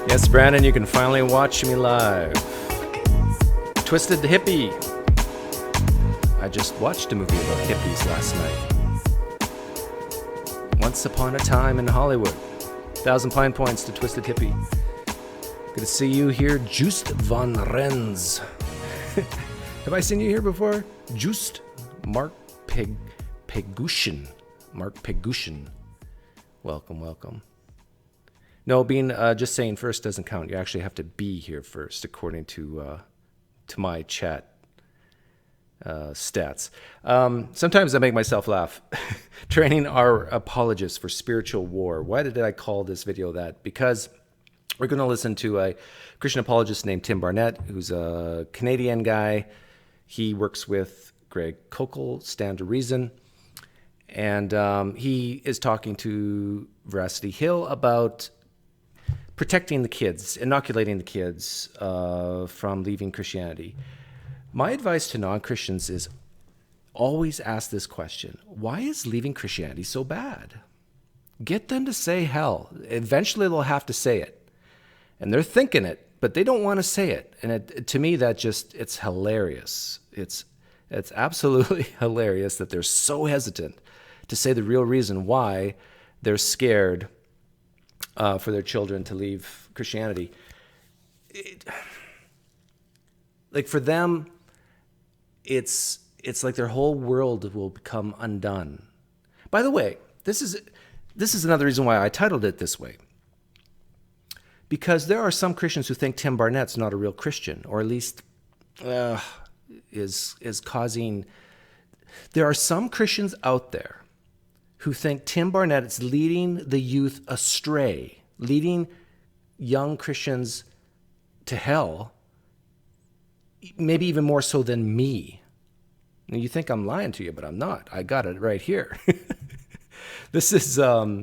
Yes, Brandon, you can finally watch me live. Twisted the Hippie. I just watched a movie about hippies last night. Once Upon a Time in Hollywood. 1,000 Pine Points to Twisted Hippie. Good to see you here, Joost van Rens. Have I seen you here before? Joost Mark Pegushin. Mark Pegushin. Welcome. No, being just saying first doesn't count. You actually have to be here first, according to my chat stats. Sometimes I make myself laugh. Training our apologists for spiritual war. Why did I call this video that? Because we're going to listen to a Christian apologist named Tim Barnett, who's a Canadian guy. He works with Greg Koukl, Stand to Reason. And he is talking to Veracity Hill about protecting the kids, inoculating the kids from leaving Christianity. My advice to non-Christians is always ask this question: why is leaving Christianity so bad? Get them to say hell. Eventually they'll have to say it. And they're thinking it, but they don't want to say it. And to me, it's hilarious. It's absolutely hilarious that they're so hesitant to say the real reason why they're scared for their children to leave Christianity. Like for them, it's like their whole world will become undone. By the way, this is another reason why I titled it this way. Because there are some Christians who think Tim Barnett's not a real Christian, or at least is causing. There are some Christians out there who think Tim Barnett is leading the youth astray, leading young Christians to hell, maybe even more so than me. And you think I'm lying to you, but I'm not. I got it right here. This is, I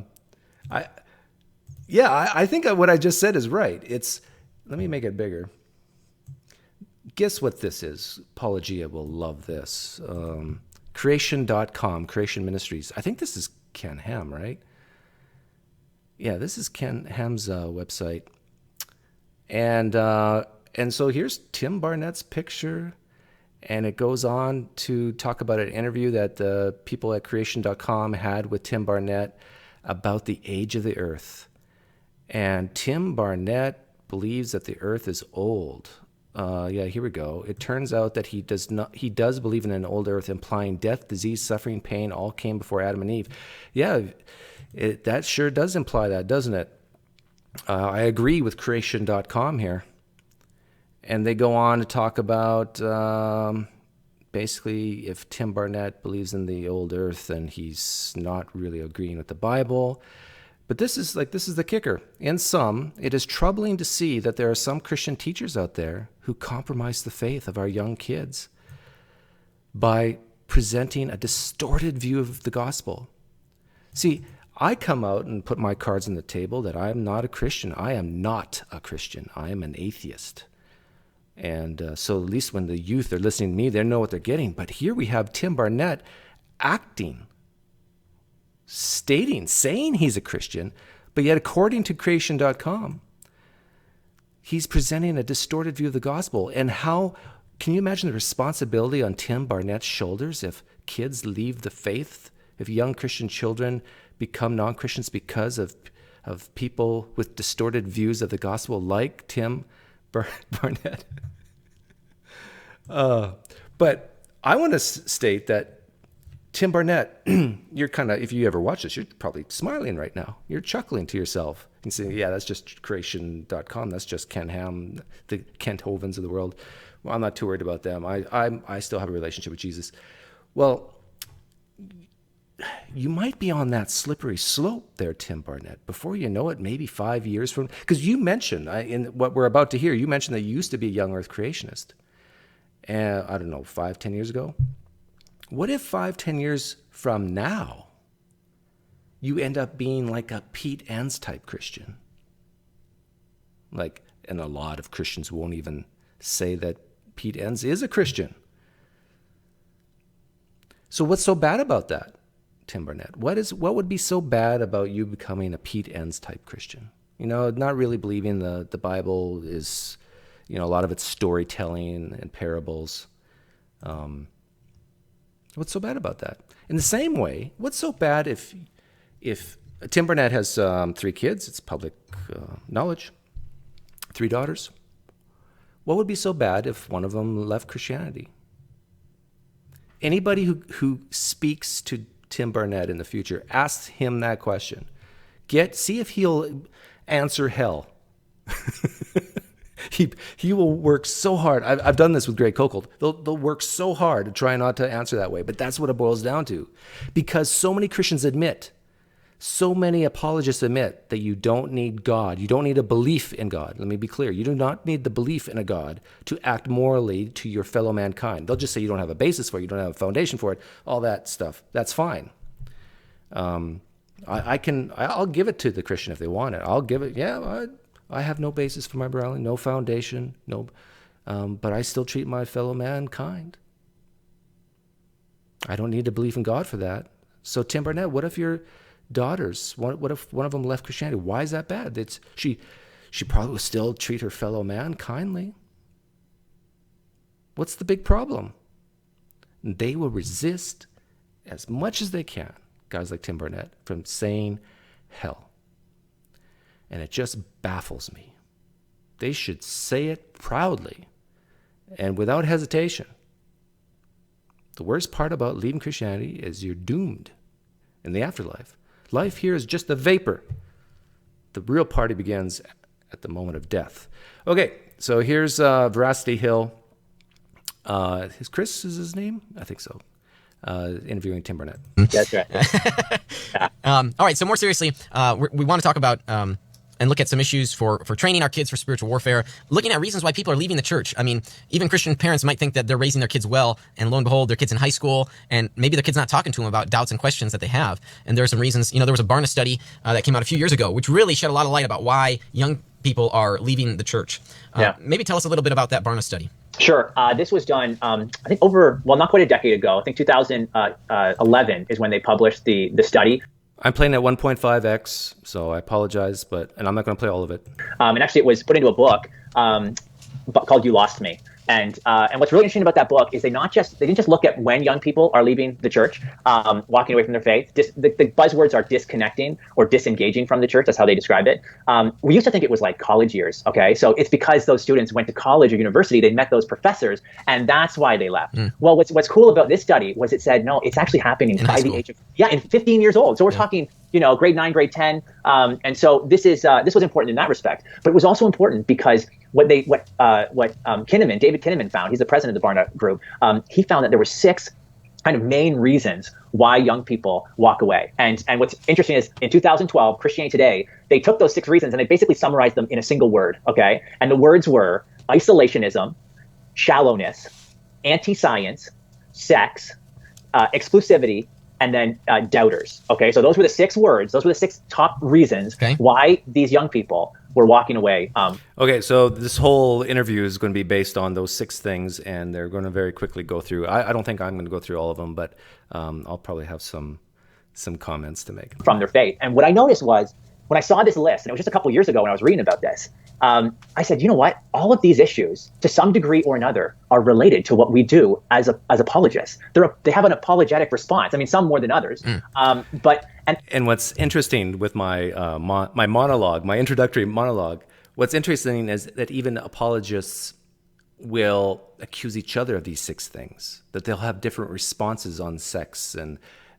think what I just said is right. Let me make it bigger. Guess what this is? Apologia will love this. Creation.com, Creation Ministries. I think this is Ken Ham, right? Yeah, this is Ken Ham's website. And so here's Tim Barnett's picture, and it goes on to talk about an interview that the people at Creation.com had with Tim Barnett about the age of the earth. And Tim Barnett believes that the earth is old. Here we go. It turns out that he does believe in an old earth, implying death, disease, suffering, pain all came before Adam and Eve. Yeah, that sure does imply that, doesn't it? I agree with Creation.com here. And they go on to talk about basically if Tim Barnett believes in the old earth, then he's not really agreeing with the Bible. But this is the kicker. In sum, it is troubling to see that there are some Christian teachers out there who compromise the faith of our young kids by presenting a distorted view of the gospel. See, I come out and put my cards on the table that I am not a Christian. I am not a Christian. I am an atheist. And so at least when the youth are listening to me, they know what they're getting. But here we have Tim Barnett acting, saying he's a Christian, but yet according to Creation.com, he's presenting a distorted view of the gospel. And how can you imagine the responsibility on Tim Barnett's shoulders if kids leave the faith, if young Christian children become non-Christians because of people with distorted views of the gospel like Tim Barnett? But I want to state that Tim Barnett, you're kind of, if you ever watch this, you're probably smiling right now. You're chuckling to yourself and saying, yeah, that's just Creation.com. That's just Ken Ham, the Kent Hovens of the world. Well, I'm not too worried about them. I still have a relationship with Jesus. Well, you might be on that slippery slope there, Tim Barnett. Before you know it, maybe 5 years from, because you mentioned, in what we're about to hear, you mentioned that you used to be a young earth creationist. And I don't know, 5-10 years ago? What if 5-10 years from now, you end up being like a Pete Enns type Christian? And a lot of Christians won't even say that Pete Enns is a Christian. So what's so bad about that, Tim Barnett? What would be so bad about you becoming a Pete Enns type Christian? not really believing the Bible is, a lot of it's storytelling and parables. What's so bad about that? In the same way, what's so bad if Tim Barnett has 3 kids? It's public knowledge. 3 daughters. What would be so bad if one of them left Christianity? Anybody who speaks to Tim Barnett in the future, ask him that question. See if he'll answer hell. He will work so hard. I've done this with Greg Kochel. They'll work so hard to try not to answer that way, but that's what it boils down to. Because so many Christians admit, so many apologists admit that you don't need God. You don't need a belief in God. Let me be clear. You do not need the belief in a God to act morally to your fellow mankind. They'll just say you don't have a basis for it, you don't have a foundation for it, all that stuff. That's fine. I'll give it to the Christian if they want it. I'll give it. Yeah, I have no basis for my morality, no foundation, but I still treat my fellow man kind. I don't need to believe in God for that. So Tim Barnett, what if your daughters, what if one of them left Christianity? Why is that bad? She probably will still treat her fellow man kindly. What's the big problem? They will resist as much as they can, guys like Tim Barnett, from saying hell. And it just baffles me. They should say it proudly and without hesitation. The worst part about leaving Christianity is you're doomed in the afterlife. Life here is just a vapor. The real party begins at the moment of death. Okay, so here's Veracity Hill. Chris is his name? I think so. Interviewing Tim Barnett. That's right. All right, so more seriously, we want to talk about and look at some issues for training our kids for spiritual warfare, looking at reasons why people are leaving the church. I mean, even Christian parents might think that they're raising their kids well, and lo and behold, their kid's in high school, and maybe their kid's not talking to them about doubts and questions that they have. And there are some reasons. There was a Barna study that came out a few years ago, which really shed a lot of light about why young people are leaving the church. Maybe tell us a little bit about that Barna study. Sure. This was done, I think not quite a decade ago. I think 2011 is when they published the study. I'm playing at 1.5x, so I apologize, and I'm not going to play all of it. And actually, it was put into a book called "You Lost Me." And what's really interesting about that book is they didn't just look at when young people are leaving the church, walking away from their faith. The buzzwords are disconnecting or disengaging from the church. That's how they describe it. We used to think it was like college years. Okay, so it's because those students went to college or university, they met those professors, and that's why they left. Well, what's cool about this study was it said no, it's actually happening by the age of in 15 years old. So we're talking grade 9, grade 10, and so this was important in that respect. But it was also important because David Kinnaman found, he's the president of the Barna Group, he found that there were 6 kind of main reasons why young people walk away. And what's interesting is in 2012, Christianity Today, they took those 6 reasons and they basically summarized them in a single word, okay? And the words were isolationism, shallowness, anti-science, sex, exclusivity, and then doubters, okay? So those were the 6 words, those were the 6 top reasons why these young people were walking away. Okay, so this whole interview is going to be based on those 6 things, and they're going to very quickly go through. I don't think I'm going to go through all of them, but I'll probably have some comments to make. From their faith. And what I noticed was, when I saw this list, and it was just a couple years ago when I was reading about this, I said, you know what? All of these issues, to some degree or another, are related to what we do as apologists. They have an apologetic response. I mean, some more than others. And what's interesting with my monologue, my introductory monologue, what's interesting is that even apologists will accuse each other of these 6 things, that they'll have different responses on sex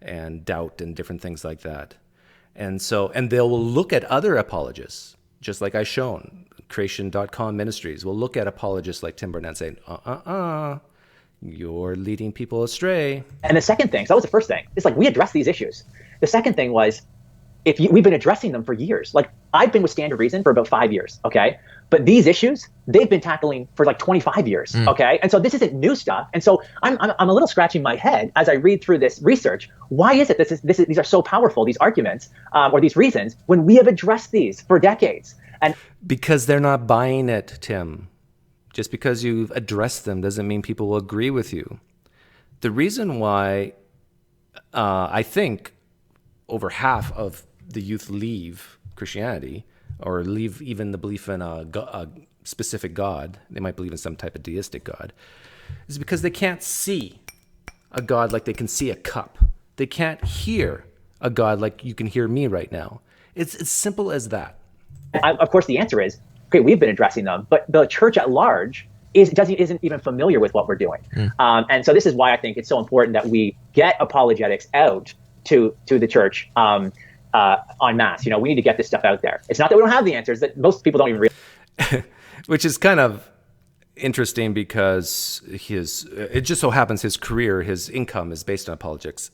and doubt and different things like that. And they'll look at other apologists, just like I've shown. Creation.com Ministries will look at apologists like Tim Barnett saying, you're leading people astray. And the second thing, so that was the first thing, it's like we address these issues. The second thing was, we've been addressing them for years. Like I've been with Standard Reason for about 5 years, okay? But these issues, they've been tackling for like 25 years, okay? And so this isn't new stuff. And so I'm a little scratching my head as I read through this research. Why is it these are so powerful, these arguments or these reasons, when we have addressed these for decades? And because they're not buying it, Tim. Just because you've addressed them doesn't mean people will agree with you. The reason why I think over half of the youth leave Christianity or leave even the belief in a specific God. They might believe in some type of deistic God. Is because they can't see a God like they can see a cup. They can't hear a God like you can hear me right now. It's as simple as that. Of course, the answer is, okay, we've been addressing them, but the church at large isn't even familiar with what we're doing. And so this is why I think it's so important that we get apologetics out to the church en masse. We need to get this stuff out there. It's not that we don't have the answers, that most people don't even realize. Which is kind of interesting because it just so happens his career, his income is based on apologetics.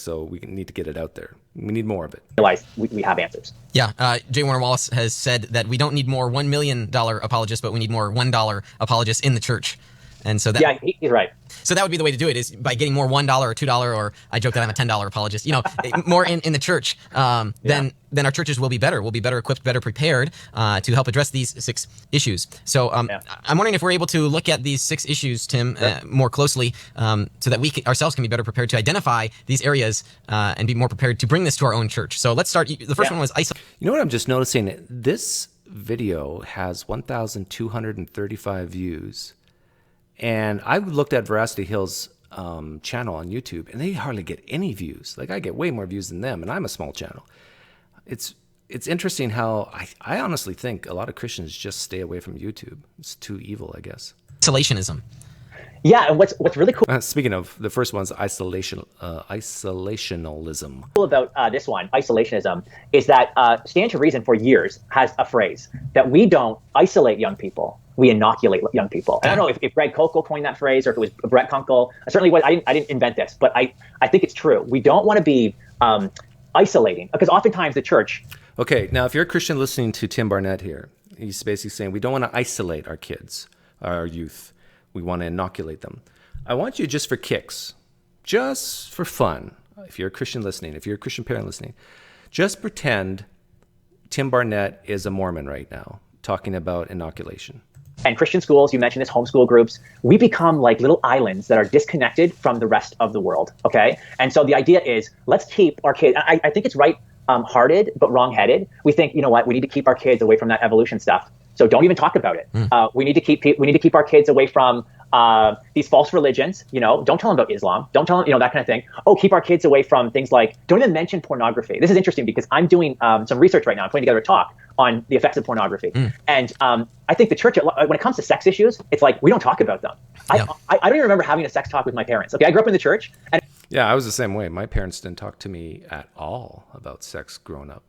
So we need to get it out there. We need more of it. Realize we have answers. Yeah. J. Warner Wallace has said that we don't need more $1 million apologists, but we need more $1 apologists in the church. And so that, yeah, he's right. So that would be the way to do it, is by getting more $1 or $2, or I joke that I'm a $10 apologist, more in the church, then our churches will be better. We'll be better equipped, better prepared to help address these 6 issues. So I'm wondering if we're able to look at these 6 issues, Tim, more closely, so that we ourselves can be better prepared to identify these areas and be more prepared to bring this to our own church. So let's start. The first one was isolation. You know what I'm just noticing? This video has 1,235 views. And I looked at Veracity Hill's channel on YouTube, and they hardly get any views. Like, I get way more views than them, and I'm a small channel. It's interesting how I honestly think a lot of Christians just stay away from YouTube. It's too evil, I guess. Isolationism. Yeah, and what's really cool. Speaking of, the first one's isolationalism. About this one, isolationism, is that Stand to Reason for years has a phrase that we don't isolate young people, we inoculate young people. And I don't know if Greg Koukl coined that phrase or if it was Brett Kunkel. Certainly, I didn't invent this, but I think it's true. We don't want to be isolating, because oftentimes the church. Okay, now if you're a Christian listening to Tim Barnett here, he's basically saying we don't want to isolate our kids, our youth. We want to inoculate them. I want you, just for kicks, just for fun, if you're a Christian listening, if you're a Christian parent listening, just pretend Tim Barnett is a Mormon right now, talking about inoculation. And Christian schools, you mentioned this, homeschool groups, we become like little islands that are disconnected from the rest of the world, okay? And so the idea is, let's keep our kids, I think it's right-hearted, but wrong-headed. We think, you know what, we need to keep our kids away from that evolution stuff. So don't even talk about it. We need to keep our kids away from these false religions. Don't tell them about Islam. Don't tell them, that kind of thing. Oh, keep our kids away from things like, don't even mention pornography. This is interesting because I'm doing some research right now. I'm putting together a talk on the effects of pornography. And I think the church, when it comes to sex issues, it's like, we don't talk about them. I don't even remember having a sex talk with my parents. Okay, I grew up in the church. And yeah, I was the same way. My parents didn't talk to me at all about sex growing up.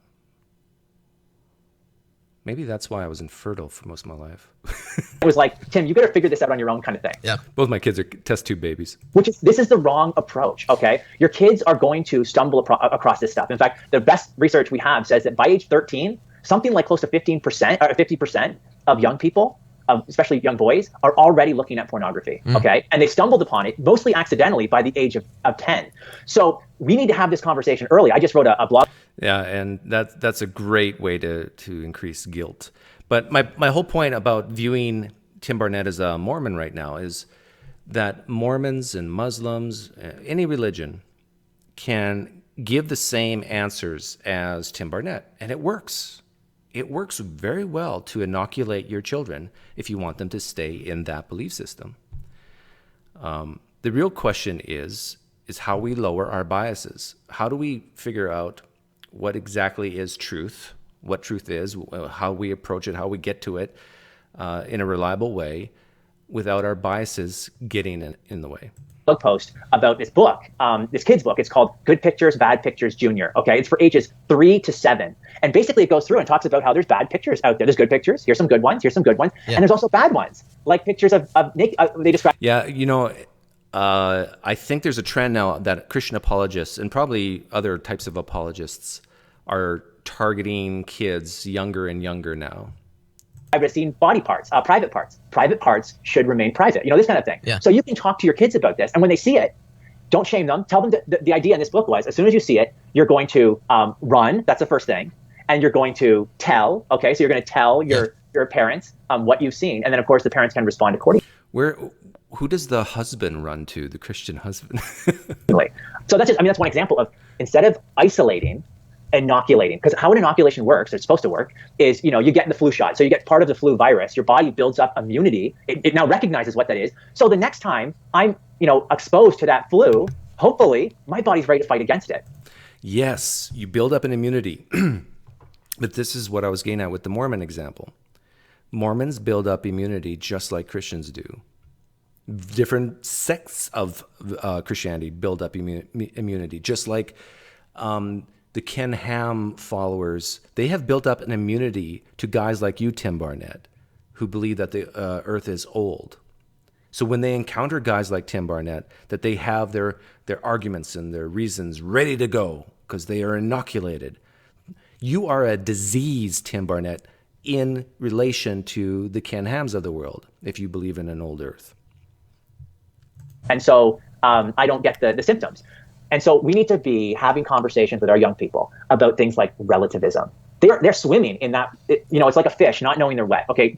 Maybe that's why I was infertile for most of my life. it was like, Tim, you better figure this out on your own, kind of thing. Yeah. Both my kids are test tube babies. This is the wrong approach, okay? Your kids are going to stumble across this stuff. In fact, the best research we have says that by age 13, something like close to 15% or 50% of young people, especially young boys, are already looking at pornography, okay? And they stumbled upon it, mostly accidentally, by the age of 10. So we need to have this conversation early. I just wrote a blog. Yeah, and that's a great way to increase guilt. But my whole point about viewing Tim Barnett as a Mormon right now is that Mormons and Muslims, any religion, can give the same answers as Tim Barnett, and it works. It works very well to inoculate your children if you want them to stay in that belief system. The real question is how we lower our biases. How do we figure out what exactly is truth, what truth is, how we approach it, how we get to it in a reliable way without our biases getting in the way? Blog post about this book, this kid's book. It's called Good Pictures, Bad Pictures, Junior. Okay, it's for ages 3 to 7, and basically it goes through and talks about how there's bad pictures out there. There's good pictures. Here's some good ones. Here's some good ones, and there's also bad ones, like pictures of naked. They describe. Yeah, I think there's a trend now that Christian apologists and probably other types of apologists are targeting kids younger and younger now. I've seen body parts, private parts. Private parts should remain private. This kind of thing. Yeah. So you can talk to your kids about this, and when they see it, don't shame them. Tell them that the idea in this book was, as soon as you see it, you're going to run. That's the first thing, and you're going to tell. Okay, so you're going to tell your parents what you've seen, and then of course the parents can respond accordingly. Who does the husband run to? The Christian husband. So that's one example of, instead of isolating, inoculating. Because how an inoculation works, it's supposed to work, is, you get the flu shot. So you get part of the flu virus, your body builds up immunity. It now recognizes what that is. So the next time I'm, exposed to that flu, hopefully my body's ready to fight against it. Yes, you build up an immunity. But this is what I was getting at with the Mormon example. Mormons build up immunity just like Christians do. Different sects of Christianity build up immunity, just like the Ken Ham followers. They have built up an immunity to guys like you, Tim Barnett, who believe that the earth is old. So when they encounter guys like Tim Barnett, that they have their arguments and their reasons ready to go because they are inoculated. You are a disease, Tim Barnett, in relation to the Ken Hams of the world, if you believe in an old earth. And so I don't get the symptoms. And so we need to be having conversations with our young people about things like relativism. They're swimming in that, it's like a fish not knowing they're wet. Okay,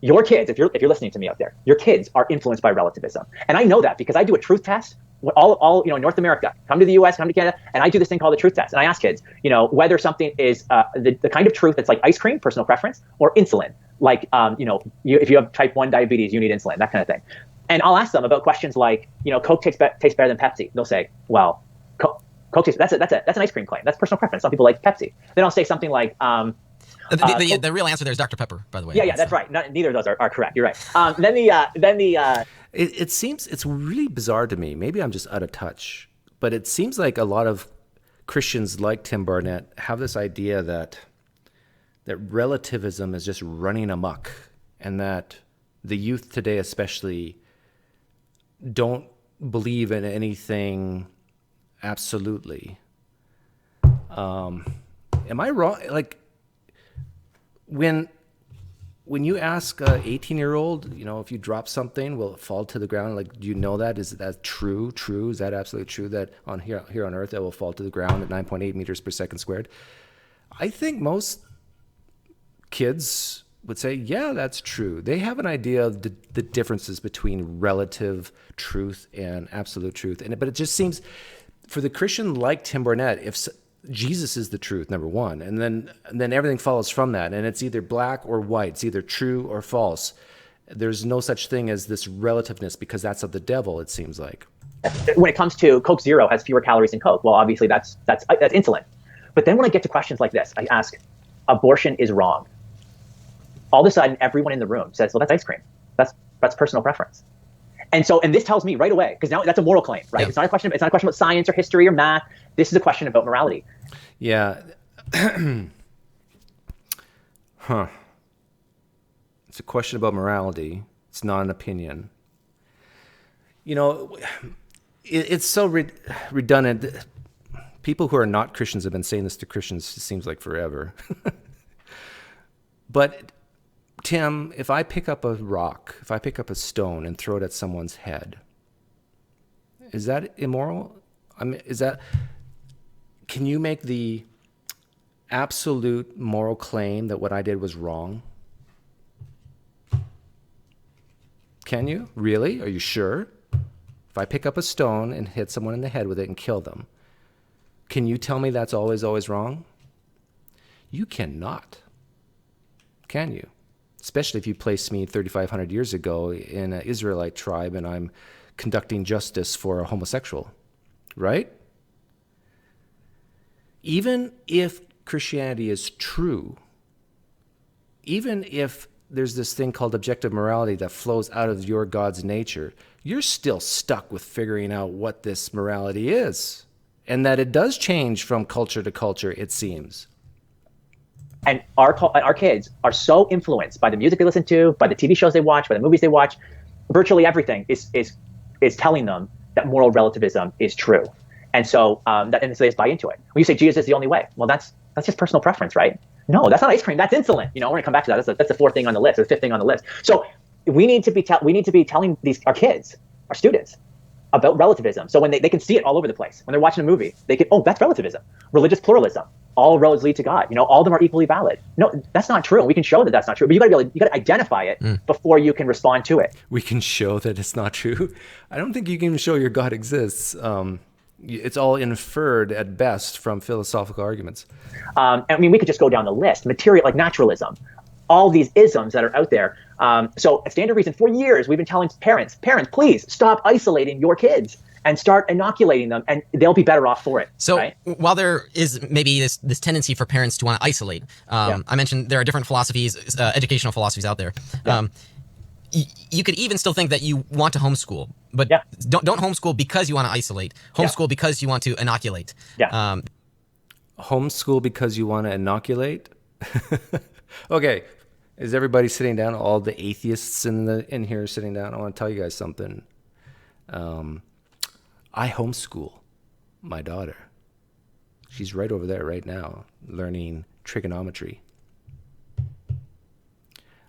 your kids, if you're listening to me out there, your kids are influenced by relativism. And I know that because I do a truth test. All North America, come to the US, come to Canada, and I do this thing called the truth test. And I ask kids, whether something is the kind of truth that's like ice cream, personal preference, or insulin. Like, if you have type 1 diabetes, you need insulin, that kind of thing. And I'll ask them about questions like, Coke tastes better than Pepsi. They'll say, well, Coke tastes, that's an ice cream claim. That's personal preference. Some people like Pepsi. Then I'll say something like, the real answer there is Dr. Pepper, by the way. Yeah, that's right. Neither of those are correct. You're right. It seems, it's really bizarre to me. Maybe I'm just out of touch, but it seems like a lot of Christians like Tim Barnett have this idea that relativism is just running amok, and that the youth today especially don't believe in anything absolutely. Am I wrong? Like, when you ask a 18-year-old, if you drop something, will it fall to the ground? Like, do you know that? Is that true? Is that absolutely true that here on Earth it will fall to the ground at 9.8 meters per second squared? I think most kids would say, yeah, that's true. They have an idea of the differences between relative truth and absolute truth. But it just seems, for the Christian like Tim Barnett, if Jesus is the truth, number one, and then everything follows from that, and it's either black or white, it's either true or false. There's no such thing as this relativeness, because that's of the devil, it seems like. When it comes to Coke Zero has fewer calories than Coke, well, obviously that's insulin. But then when I get to questions like this, I ask, abortion is wrong. All of a sudden, everyone in the room says, well, that's ice cream. That's personal preference. And this tells me right away, because now that's a moral claim, right? Yeah. It's not a question about science or history or math. This is a question about morality. Yeah. Huh. It's a question about morality. It's not an opinion. It's so redundant. People who are not Christians have been saying this to Christians, it seems like forever. But Tim, if I pick up a rock, if I pick up a stone and throw it at someone's head, is that immoral? I mean, can you make the absolute moral claim that what I did was wrong? Can you? Really? Are you sure? If I pick up a stone and hit someone in the head with it and kill them, can you tell me that's always wrong? You cannot. Can you? Especially if you place me 3,500 years ago in an Israelite tribe and I'm conducting justice for a homosexual, right? Even if Christianity is true, even if there's this thing called objective morality that flows out of your God's nature, you're still stuck with figuring out what this morality is, and that it does change from culture to culture, it seems. And our kids are so influenced by the music they listen to, by the TV shows they watch, by the movies they watch. Virtually everything is telling them that moral relativism is true, and so they just buy into it. When you say Jesus is the only way, well, that's just personal preference, right? No, that's not ice cream. That's insulin. We're gonna come back to that. That's the fourth thing on the list, or the fifth thing on the list. So we need to be telling our kids, our students, about relativism. So when they can see it all over the place. When they're watching a movie, they can, that's relativism. Religious pluralism. All roads lead to God. All of them are equally valid. No, that's not true. We can show that that's not true. But you got to identify it before you can respond to it. We can show that it's not true. I don't think you can show your God exists. It's all inferred at best from philosophical arguments. I mean, we could just go down the list. Material, like naturalism, all these isms that are out there. So a standard reason for years, we've been telling parents, please stop isolating your kids and start inoculating them, and they'll be better off for it. So right? While there is maybe this tendency for parents to want to isolate, I mentioned there are different philosophies, educational philosophies out there. You could even still think that you want to homeschool, but don't homeschool because you want to isolate. Homeschool because you want to inoculate. Homeschool because you want to inoculate? Okay, is everybody sitting down? All the atheists in here sitting down? I want to tell you guys something. I homeschool my daughter. She's right over there right now learning trigonometry.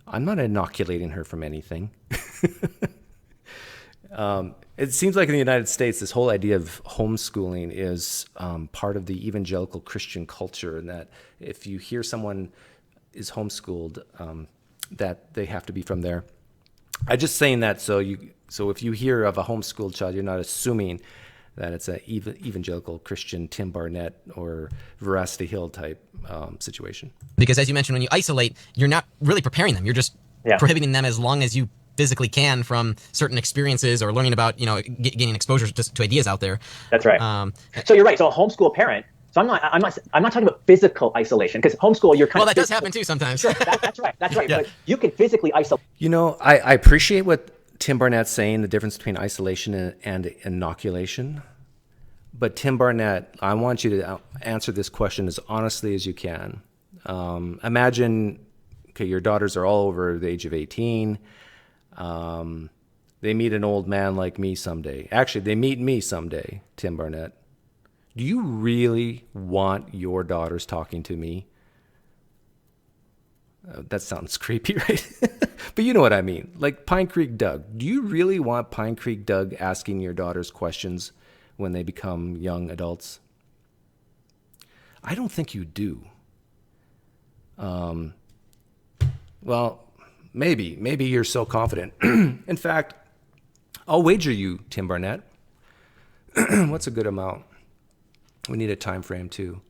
I'm not inoculating her from anything. It seems like in the United States, this whole idea of homeschooling is part of the evangelical Christian culture, and that if you hear someone is homeschooled, that they have to be from there. I'm just saying that so if you hear of a homeschooled child, you're not assuming that it's an evangelical Christian Tim Barnett or Veracity Hill type situation. Because as you mentioned, when you isolate, you're not really preparing them. You're just prohibiting them as long as you physically can from certain experiences or learning about, gaining exposure to ideas out there. That's right. So you're right. So a homeschool parent. So I'm not talking about physical isolation, because homeschool you're kind of. Well, that does happen too sometimes. Sure, that's right. Yeah. But you can physically isolate. I appreciate what Tim Barnett's saying, the difference between isolation and inoculation. But Tim Barnett, I want you to answer this question as honestly as you can. Imagine, your daughters are all over the age of 18. They meet an old man like me someday. Actually, they meet me someday, Tim Barnett. Do you really want your daughters talking to me? That sounds creepy, right? But you know what I mean. Like PineCreek Doug. Do you really want PineCreek Doug asking your daughters questions when they become young adults? I don't think you do. Well, maybe you're so confident. In fact, I'll wager you, Tim Barnett. What's a good amount? We need a time frame too.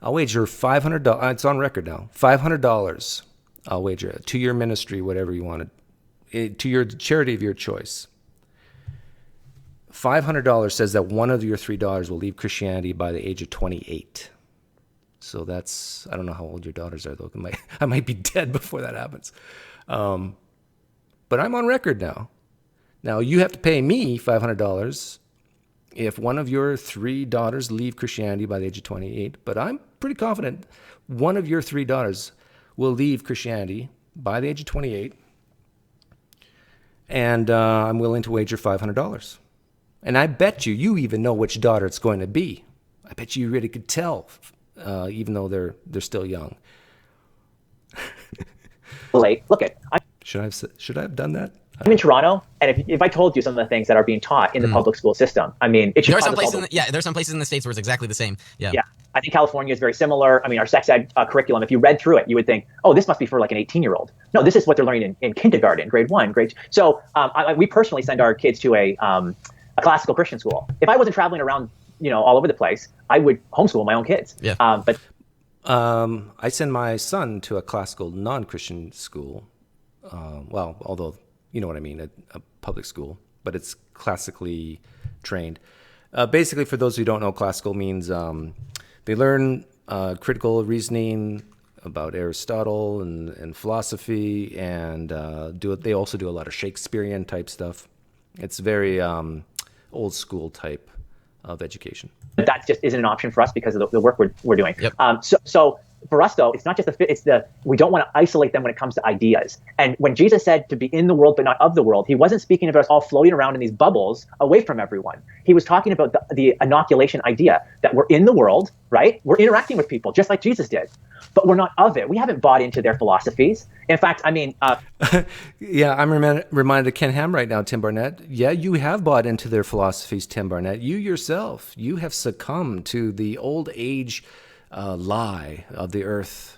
I'll wager $500. It's on record now. $500. I'll wager it to your ministry, whatever you wanted, to your charity of your choice. $500 says that one of your 3 daughters will leave Christianity by the age of 28. So that's, I don't know how old your daughters are though. I might be dead before that happens. But I'm on record now. Now you have to pay me $500 if one of your 3 daughters leave Christianity by the age of 28. But I'm pretty confident one of your 3 daughters will leave Christianity by the age of 28. And I'm willing to wager $500. And I bet you even know which daughter it's going to be. I bet you really could tell, even though they're still young. Look at. Should I have done that? I'm in Toronto, and if I told you some of the things that are being taught in the public school system, I mean, it should. There's some places in the States where it's exactly the same. Yeah. I think California is very similar. I mean, our sex ed curriculum, if you read through it, you would think, oh, this must be for like an 18-year-old. No, this is what they're learning in kindergarten, grade 1, grade 2. So we personally send our kids to a classical Christian school. If I wasn't traveling around, all over the place, I would homeschool my own kids. Yeah. But I send my son to a classical non-Christian school. Although you know what I mean, a public school, but it's classically trained. Basically, for those who don't know, classical means they learn critical reasoning about Aristotle and philosophy, and they also do a lot of Shakespearean type stuff. It's very old school type of education. That just isn't an option for us because of the work we're doing. Yep. So for us though, it's not just we don't want to isolate them when it comes to ideas. And when Jesus said to be in the world but not of the world, he wasn't speaking of us all floating around in these bubbles away from everyone. He was talking about the inoculation idea that we're in the world, right? We're interacting with people just like Jesus did, but we're not of it. We haven't bought into their philosophies. In fact, I mean, yeah, I'm reminded of Ken Ham right now, Tim Barnett. Yeah, you have bought into their philosophies, Tim Barnett. You yourself, you have succumbed to the old age lie of the earth.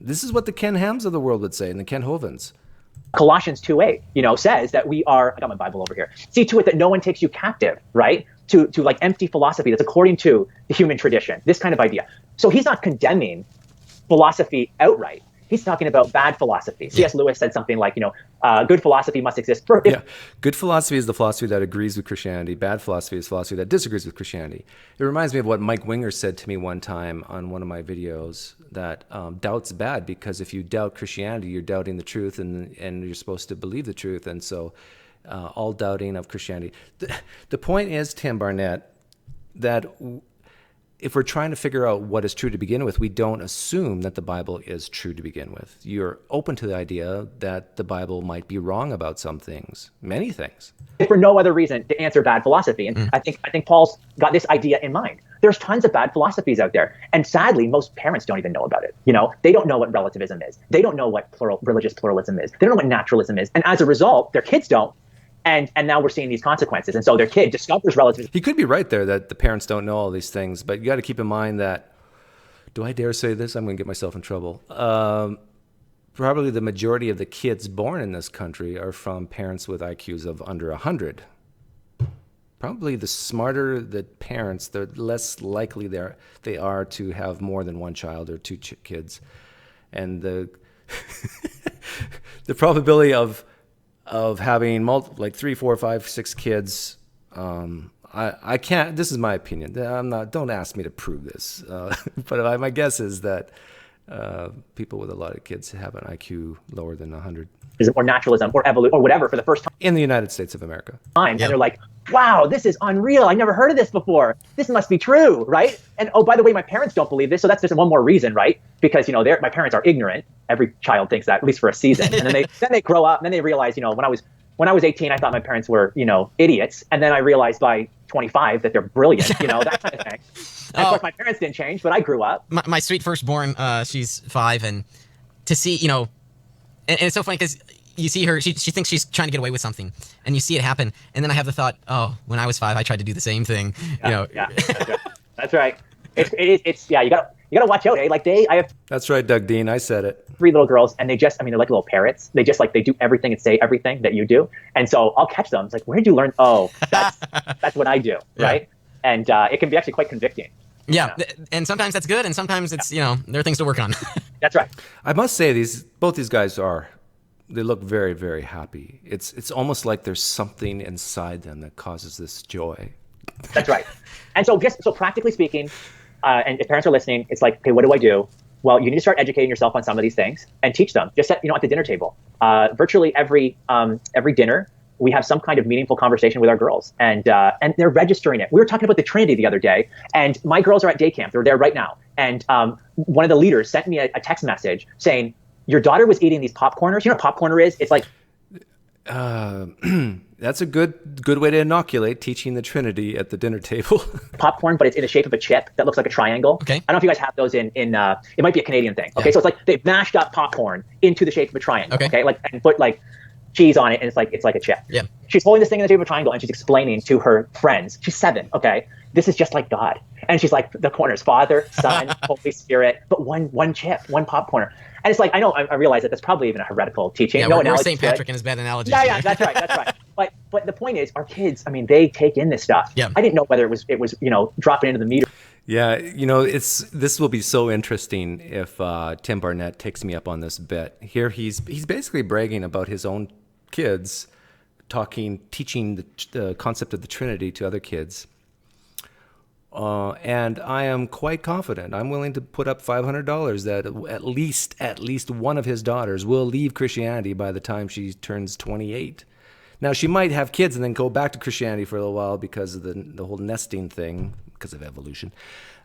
This is what the Ken Hams of the world would say, and the Ken Hovens. Colossians 2:8, says that we are, I got my Bible over here. See to it that no one takes you captive, right? to like empty philosophy that's according to the human tradition, this kind of idea. So he's not condemning philosophy outright. He's talking about bad philosophy. C.S. Lewis said something like, good philosophy must exist. Good philosophy is the philosophy that agrees with Christianity. Bad philosophy is philosophy that disagrees with Christianity. It reminds me of what Mike Winger said to me one time on one of my videos, that doubt's bad, because if you doubt Christianity, you're doubting the truth, and you're supposed to believe the truth. And so all doubting of Christianity. The point is, Tim Barnett, that if we're trying to figure out what is true to begin with, we don't assume that the Bible is true to begin with. You're open to the idea that the Bible might be wrong about some things, many things. For no other reason to answer bad philosophy. And I think Paul's got this idea in mind. There's tons of bad philosophies out there. And sadly, most parents don't even know about it. They don't know what relativism is. They don't know what religious pluralism is. They don't know what naturalism is. And as a result, their kids don't. And now we're seeing these consequences. And so their kid discovers relativism. He could be right there that the parents don't know all these things, but you got to keep in mind that, do I dare say this? I'm going to get myself in trouble. Probably the majority of the kids born in this country are from parents with IQs of under 100. Probably the smarter the parents, the less likely they are to have more than one child or two kids. And the the probability of having like 3, 4, 5, 6 kids, I can't. This is my opinion. Don't ask me to prove this. But my guess is that people with a lot of kids have an IQ lower than 100. Or naturalism or evolution or whatever for the first time in the United States of America. And they're like, wow, this is unreal. I never heard of this before. This must be true, right? And oh, by the way, my parents don't believe this, so that's just one more reason, right? Because my parents are ignorant. Every child thinks that, at least for a season, and then they grow up, and then they realize, when I was 18, I thought my parents were idiots, and then I realized by 25 that they're brilliant, that kind of thing. And of course, my parents didn't change, but I grew up. My sweet firstborn, she's 5, and to see, and it's so funny because you see her, she thinks she's trying to get away with something, and you see it happen, and then I have the thought, oh, when I was 5, I tried to do the same thing. Yeah, that's right. It's you gotta watch out, eh? That's right, Doug Dean. I said it. 3 little girls, and they're like little parrots. They just they do everything and say everything that you do, and so I'll catch them. It's like, where did you learn? Oh, that's what I do, right? And it can be actually quite convicting. Yeah, and sometimes that's good, and sometimes it's there are things to work on. That's right. I must say both these guys they look very, very happy. It's almost like there's something inside them that causes this joy. That's right. And so practically speaking, and if parents are listening, it's like, okay, what do I do? Well, you need to start educating yourself on some of these things and teach them. Just at the dinner table. Virtually every dinner, we have some kind of meaningful conversation with our girls, and they're registering it. We were talking about the Trinity the other day, and my girls are at day camp. They're there right now, and one of the leaders sent me a text message saying, your daughter was eating these popcorners. You know what popcorner is? It's like that's a good way to inoculate teaching the Trinity at the dinner table. Popcorn, but it's in the shape of a chip that looks like a triangle. Okay. I don't know if you guys have those in it might be a Canadian thing. Okay, so it's like they've mashed up popcorn into the shape of a triangle. Okay, and put cheese on it, and it's like a chip. Yeah. She's holding this thing in the shape of a triangle, and she's explaining to her friends. She's 7. Okay, this is just like God, and she's like, the corners, Father, Son, Holy Spirit, but one chip, one popcorner. And it's like, I realize that that's probably even a heretical teaching. Yeah, we're St. Patrick in his bad analogy. Yeah, that's right. But the point is, our kids, they take in this stuff. Yeah. I didn't know whether it was dropping into the meter. Yeah, this will be so interesting if Tim Barnett takes me up on this bet. Here he's basically bragging about his own kids, teaching the concept of the Trinity to other kids. And I am quite confident. I'm willing to put up $500 that at least one of his daughters will leave Christianity by the time she turns 28. Now, she might have kids and then go back to Christianity for a little while because of the whole nesting thing, because of evolution.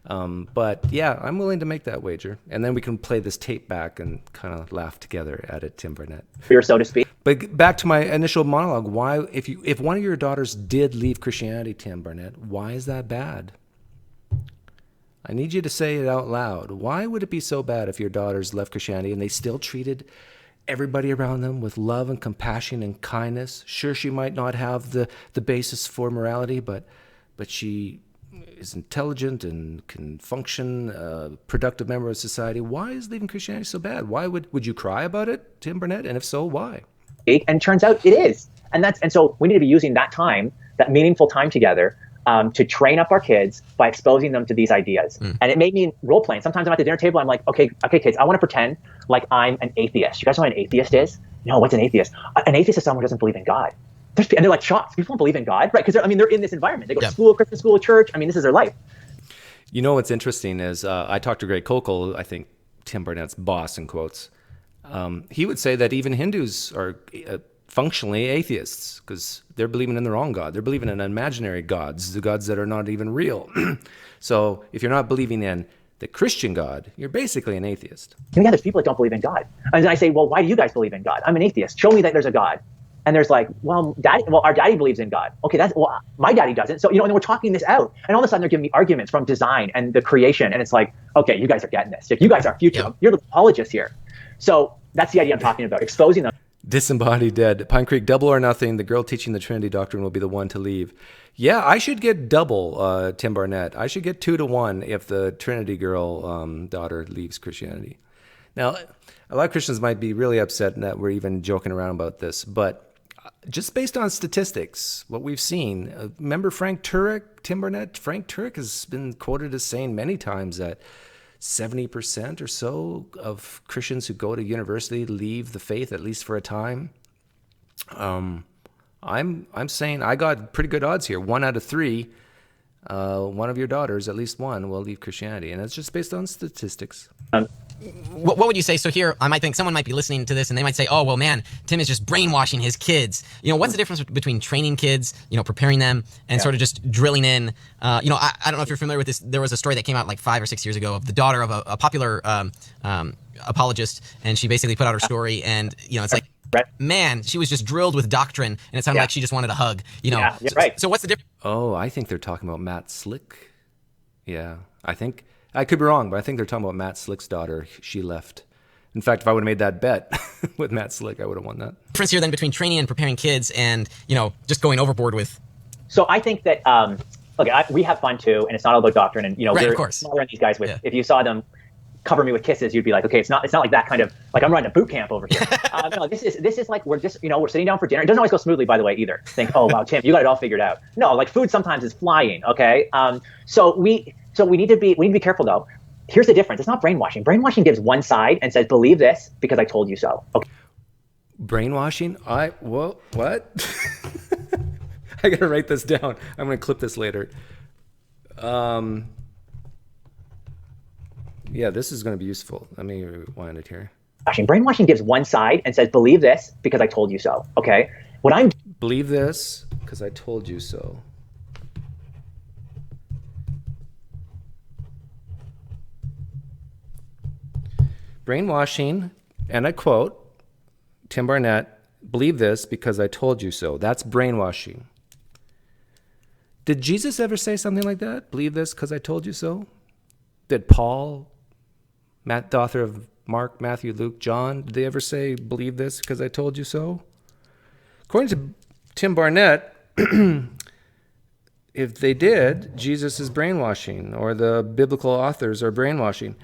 But yeah, I'm willing to make that wager. And then we can play this tape back and kind of laugh together at it, Tim Barnett. Fear, so to speak. But back to my initial monologue, why, if one of your daughters did leave Christianity, Tim Barnett, why is that bad? I need you to say it out loud. Why would it be so bad if your daughters left Christianity and they still treated everybody around them with love and compassion and kindness? Sure, she might not have the basis for morality, but she is intelligent and can function, a productive member of society. Why is leaving Christianity so bad? Why would you cry about it, Tim Barnett? And if so, why? And turns out it is. And so we need to be using that time, that meaningful time together, to train up our kids by exposing them to these ideas. And it made me role playing. Sometimes I'm at the dinner table, I'm like, okay, kids, I want to pretend like I'm an atheist. You guys know what an atheist is? No, what's an atheist? An atheist is someone who doesn't believe in God. And they're like shocked. People don't believe in God, right? Because they're in this environment. They go to school, Christian school, church. I mean, this is their life. You know what's interesting is I talked to Greg Kokel, I think Tim Barnett's boss in quotes. He would say that even Hindus are functionally atheists because they're believing in the wrong God. They're believing in imaginary gods, the gods that are not even real. So if you're not believing in the Christian God, you're basically an atheist. Yeah, there's people that don't believe in God. And then I say, well, why do you guys believe in God? I'm an atheist. Show me that there's a God. And there's like, well, our daddy believes in God. Okay, my daddy doesn't. So, and then we're talking this out. And all of a sudden they're giving me arguments from design and the creation. And it's like, okay, you guys are getting this. You guys are future. Yeah. You're the apologists here. So that's the idea I'm talking about, exposing them. Disembodied dead. PineCreek, double or nothing. The girl teaching the Trinity doctrine will be the one to leave. Yeah, I should get double, Tim Barnett. I should get 2-to-1 if the Trinity girl daughter leaves Christianity. Now, a lot of Christians might be really upset that we're even joking around about this, but just based on statistics, what we've seen, remember Frank Turek, Tim Barnett? Frank Turek has been quoted as saying many times that 70% or so of Christians who go to university leave the faith, at least for a time. I'm saying I got pretty good odds here. 1 out of 3, one of your daughters, at least one, will leave Christianity, and it's just based on statistics. What would you say? So here, I might think someone might be listening to this and they might say, oh, well, man, Tim is just brainwashing his kids. What's the difference between training kids, preparing them and sort of just drilling in? I don't know if you're familiar with this. There was a story that came out like 5 or 6 years ago of the daughter of a popular apologist. And she basically put out her story and, it's like, man, she was just drilled with doctrine and it sounded like she just wanted a hug, Yeah, you're right. So what's the difference? Oh, I think they're talking about Matt Slick. Yeah, I could be wrong, but I think they're talking about Matt Slick's daughter. She left. In fact, if I would have made that bet with Matt Slick, I would have won that. Difference here then between training and preparing kids and, just going overboard with. So I think that, we have fun too, and it's not all about doctrine. And, of course. Smaller than these guys with, if you saw them cover me with kisses, you'd be like, okay, it's not like that kind of, like I'm running a boot camp over here. No, this is like, we're just, we're sitting down for dinner. It doesn't always go smoothly, by the way, either. Think, oh, wow, Tim, you got it all figured out. No, like food sometimes is flying. Okay. So we need to be careful though. Here's the difference. It's not brainwashing. Brainwashing gives one side and says, believe this because I told you so. Okay. Brainwashing? What? I got to write this down. I'm going to clip this later. Yeah, this is going to be useful. Let me rewind it here. Brainwashing gives one side and says, believe this because I told you so. Okay. Believe this because I told you so. Brainwashing, and I quote, Tim Barnett, believe this because I told you so. That's brainwashing. Did Jesus ever say something like that? Believe this because I told you so? Did Paul, the author of Mark, Matthew, Luke, John, did they ever say, believe this because I told you so? According to Tim Barnett, if they did, Jesus is brainwashing, or the biblical authors are brainwashing.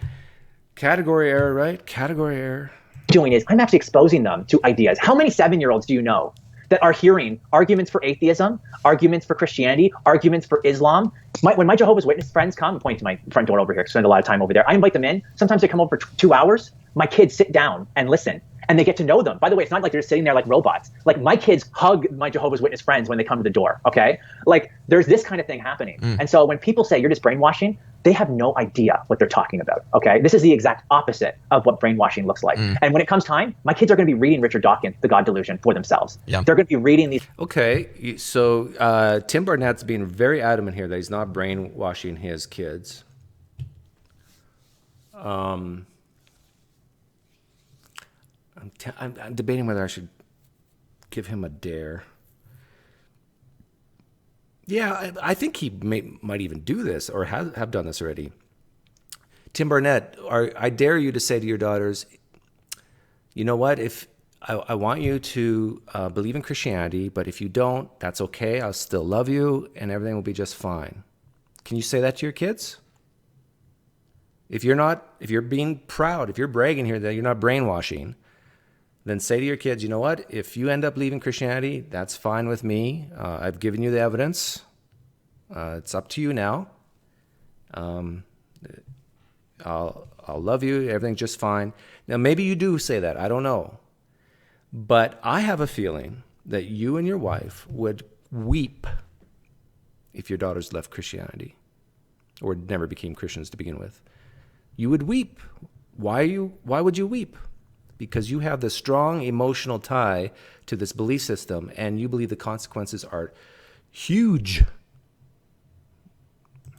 Category error, right? Category error. I'm actually exposing them to ideas. How many 7-year-olds do you know that are hearing arguments for atheism, arguments for Christianity, arguments for Islam? When my Jehovah's Witness friends come, I'm pointing to my front door over here, spend a lot of time over there. I invite them in. Sometimes they come over for 2 hours. My kids sit down and listen. And they get to know them. By the way, it's not like they're just sitting there like robots. Like my kids hug my Jehovah's Witness friends when they come to the door, okay? Like there's this kind of thing happening. And so when people say you're just brainwashing, they have no idea what they're talking about, okay? This is the exact opposite of what brainwashing looks like. And when it comes time, my kids are going to be reading Richard Dawkins, The God Delusion, for themselves. Yeah. They're going to be reading these. Okay, so Tim Barnett's being very adamant here that he's not brainwashing his kids. I'm debating whether I should give him a dare. Yeah, I think he might even do this or have done this already. Tim Barnett, I dare you to say to your daughters, you know what, if I want you to believe in Christianity, but if you don't, that's okay. I'll still love you and everything will be just fine. Can you say that to your kids? If you're being proud, if you're bragging here that you're not brainwashing, then say to your kids, you know what? If you end up leaving Christianity, that's fine with me. I've given you the evidence. It's up to you now. I'll love you. Everything's just fine. Now, maybe you do say that. I don't know. But I have a feeling that you and your wife would weep if your daughters left Christianity or never became Christians to begin with. You would weep. Why would you weep? Because you have this strong emotional tie to this belief system, and you believe the consequences are huge.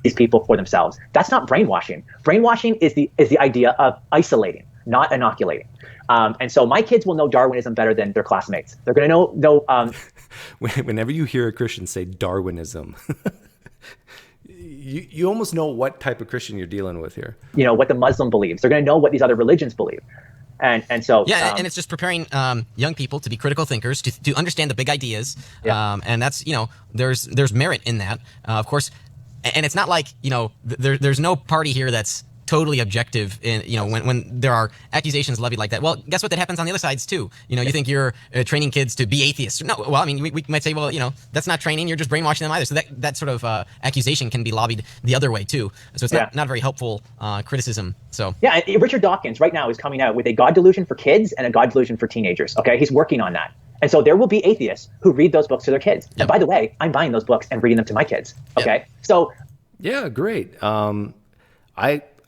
These people for themselves. That's not brainwashing. Brainwashing is the idea of isolating, not inoculating. And so my kids will know Darwinism better than their classmates. They're going to know. Whenever you hear a Christian say Darwinism, you almost know what type of Christian you're dealing with here. You know what the Muslim believes. They're going to know what these other religions believe. And so yeah, and it's just preparing young people to be critical thinkers, to understand the big ideas. Yeah. And that's, there's merit in that, of course. And it's not like, there's no party here that's totally objective in, when there are accusations levied like that. Well, guess what? That happens on the other sides too. You think you're training kids to be atheists. No, well, I mean, we might say, well, that's not training. You're just brainwashing them either. So that sort of accusation can be lobbied the other way too. So it's not very helpful criticism. So yeah, Richard Dawkins right now is coming out with a God delusion for kids and a God delusion for teenagers. Okay, he's working on that. And so there will be atheists who read those books to their kids. Yep. And by the way, I'm buying those books and reading them to my kids. Okay, yep. So yeah, great.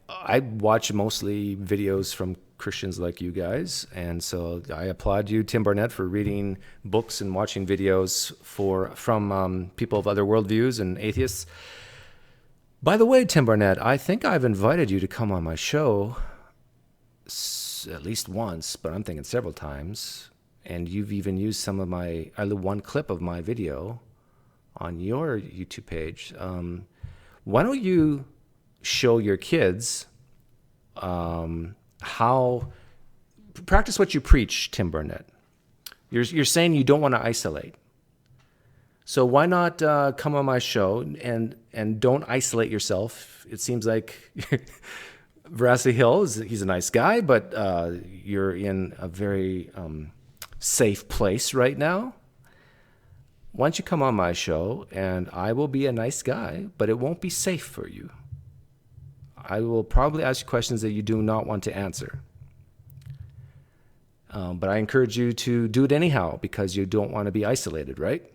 I watch mostly videos from Christians like you guys, and so I applaud you, Tim Barnett, for reading books and watching videos from people of other worldviews and atheists. By the way, Tim Barnett, I think I've invited you to come on my show at least once, but I'm thinking several times, and you've even used some of one clip of my video on your YouTube page. Why don't you show your kids how practice what you preach, Tim Barnett. You're saying you don't want to isolate. So why not come on my show and don't isolate yourself? It seems like Veracity Hill he's a nice guy, but you're in a very safe place right now. Why don't you come on my show, and I will be a nice guy, but it won't be safe for you. I will probably ask you questions that you do not want to answer. But I encourage you to do it anyhow because you don't want to be isolated, right?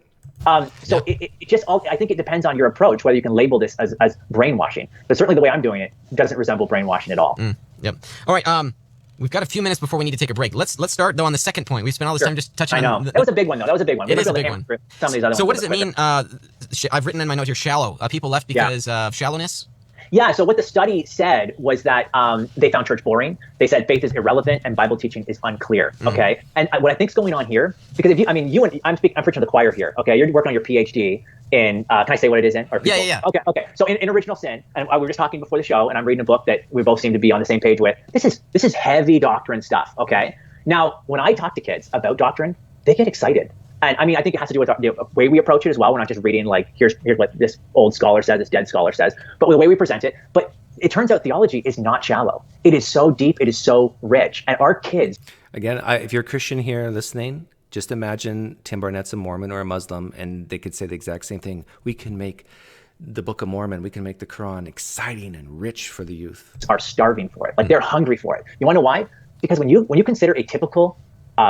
So yeah. I think it depends on your approach, whether you can label this as brainwashing. But certainly the way I'm doing it doesn't resemble brainwashing at all. Yep. All right. We've got a few minutes before we need to take a break. Let's start, though, on the second point. We've spent all this time just touching on... That was a big one, though. That was a big one. It is a big one. Some of these other so ones what does it mean? I've written in my note here, shallow. People left because of shallowness? Yeah, so what the study said was that they found church boring. They said faith is irrelevant and Bible teaching is unclear. Okay, and what I think is going on here, because I'm preaching to the choir here. Okay, you're working on your PhD in. Can I say what it is in? Or yeah. Okay. So in original sin, and we were just talking before the show, and I'm reading a book that we both seem to be on the same page with. This is heavy doctrine stuff. Okay, now when I talk to kids about doctrine, they get excited. And I mean, I think it has to do with the way we approach it as well. We're not just reading like, here's what this old scholar says, this dead scholar says, but the way we present it. But it turns out theology is not shallow. It is so deep. It is so rich. And our kids... Again, if you're a Christian here listening, just imagine Tim Barnett's a Mormon or a Muslim, and they could say the exact same thing. We can make the Book of Mormon, we can make the Quran exciting and rich for the youth. Are starving for it. Like they're hungry for it. You want to know why? Because when you consider a typical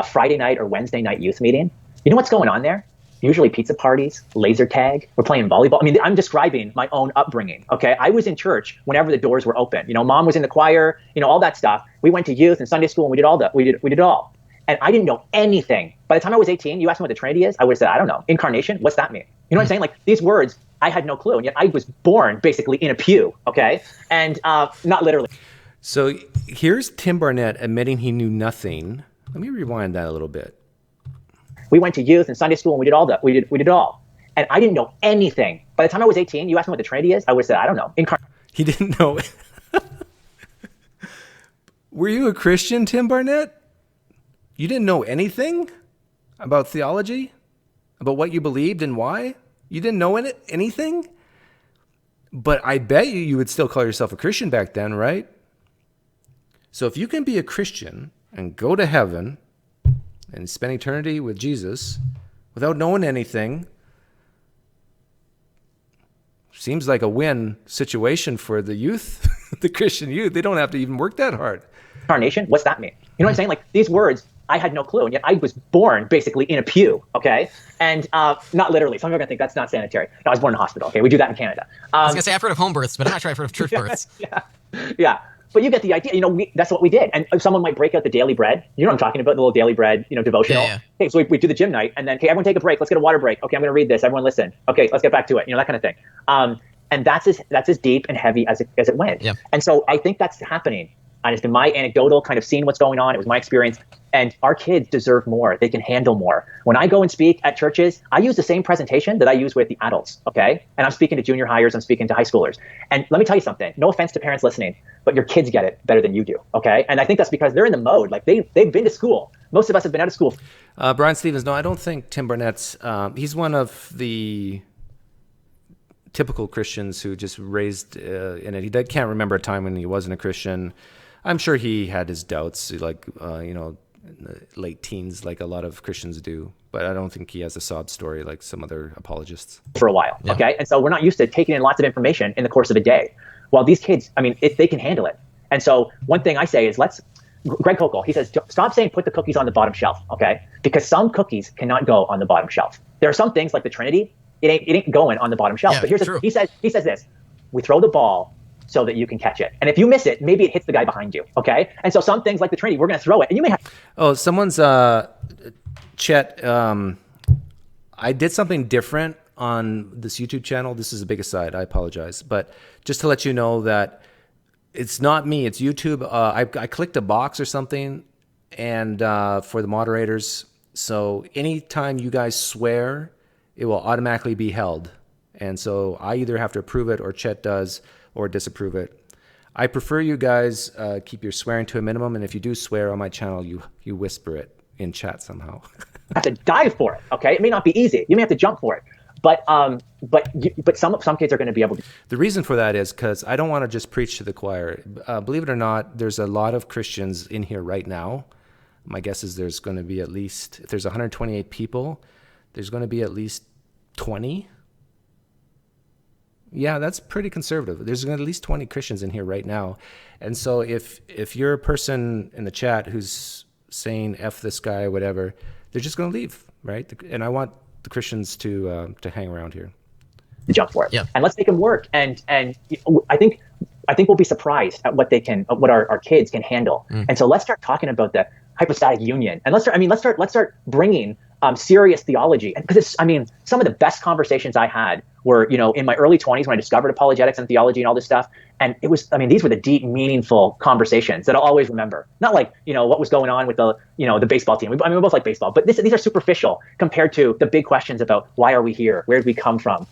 Friday night or Wednesday night youth meeting, you know what's going on there? Usually pizza parties, laser tag, we're playing volleyball. I mean, I'm describing my own upbringing, okay? I was in church whenever the doors were open. Mom was in the choir, all that stuff. We went to youth and Sunday school and we did it all. And I didn't know anything. By the time I was 18, you asked me what the Trinity is, I would have said, I don't know. Incarnation, what's that mean? You know what I'm saying? Like these words, I had no clue. And yet I was born basically in a pew, okay? And not literally. So here's Tim Barnett admitting he knew nothing. Let me rewind that a little bit. We went to youth and Sunday school and we did it all. And I didn't know anything. By the time I was 18, you asked me what the Trinity is, I would have said, I don't know. He didn't know. Were you a Christian, Tim Barnett? You didn't know anything about theology? About what you believed and why? You didn't know anything? But I bet you would still call yourself a Christian back then, right? So if you can be a Christian and go to heaven and spend eternity with Jesus without knowing anything, seems like a win situation for the youth, the Christian youth. They don't have to even work that hard. Incarnation, what's that mean? You know what I'm saying? Like, these words, I had no clue, and yet I was born basically in a pew, okay? And not literally. Some people are going to think that's not sanitary. No, I was born in a hospital, okay? We do that in Canada. I was going to say, I've heard of home births, but I'm not sure I've heard of church births. Yeah. But you get the idea. You know, that's what we did. And someone might break out the daily bread. You know what I'm talking about, the little daily bread, you know, devotional. Yeah. Okay, so we do the gym night, and then, okay, everyone take a break. Let's get a water break. Okay, I'm going to read this. Everyone listen. Okay, let's get back to it. You know, that kind of thing. And that's as deep and heavy as it went. Yeah. And so I think that's happening. And it's been my anecdotal kind of seeing what's going on. It was my experience. And our kids deserve more. They can handle more. When I go and speak at churches, I use the same presentation that I use with the adults, okay? And I'm speaking to junior hires, I'm speaking to high schoolers. And let me tell you something. No offense to parents listening, but your kids get it better than you do, okay? And I think that's because they're in the mode. Like, they've been to school. Most of us have been out of school. Brian Stevens, no, I don't think Tim Barnett's, he's one of the typical Christians who just raised in it. He can't remember a time when he wasn't a Christian. I'm sure he had his doubts, like, you know, in the late teens, like a lot of Christians do. But I don't think he has a sob story like some other apologists. For a while, okay? And so we're not used to taking in lots of information in the course of a day. While these kids, I mean, they can handle it. And so one thing I say is Greg Kokel, he says, stop saying put the cookies on the bottom shelf, okay? Because some cookies cannot go on the bottom shelf. There are some things like the Trinity, it ain't going on the bottom shelf. Yeah, but here's he says this: we throw the ball so that you can catch it. And if you miss it, maybe it hits the guy behind you, okay? And so some things like the Trinity, we're going to throw it, and you may have... Oh, someone's, Chet, I did something different on this YouTube channel. This is a big aside, I apologize. But just to let you know that it's not me, it's YouTube. I clicked a box or something and for the moderators. So anytime you guys swear, it will automatically be held. And so I either have to approve it or Chet does, or disapprove it. I prefer you guys keep your swearing to a minimum, and if you do swear on my channel, you whisper it in chat somehow. have to dive for it, okay? It may not be easy. You may have to jump for it. But some kids are going to be able to. The reason for that is because I don't want to just preach to the choir. Believe it or not, there's a lot of Christians in here right now. My guess is there's going to be at least, if there's 128 people, there's going to be at least 20. Yeah, that's pretty conservative. There's at least 20 Christians in here right now. And so if you're a person in the chat who's saying F this guy, whatever, they're just going to leave, right? And I want the Christians to hang around here. Jump for it. Yeah. And let's make them work. And I think we'll be surprised at what our kids can handle. And so let's start talking about the hypostatic union. And let's start bringing serious theology. And because some of the best conversations I had were, in my early 20s when I discovered apologetics and theology and all this stuff. And it was, these were the deep, meaningful conversations that I'll always remember. Not like, what was going on with the baseball team. We both like baseball, but these are superficial compared to the big questions about why are we here? Where did we come from?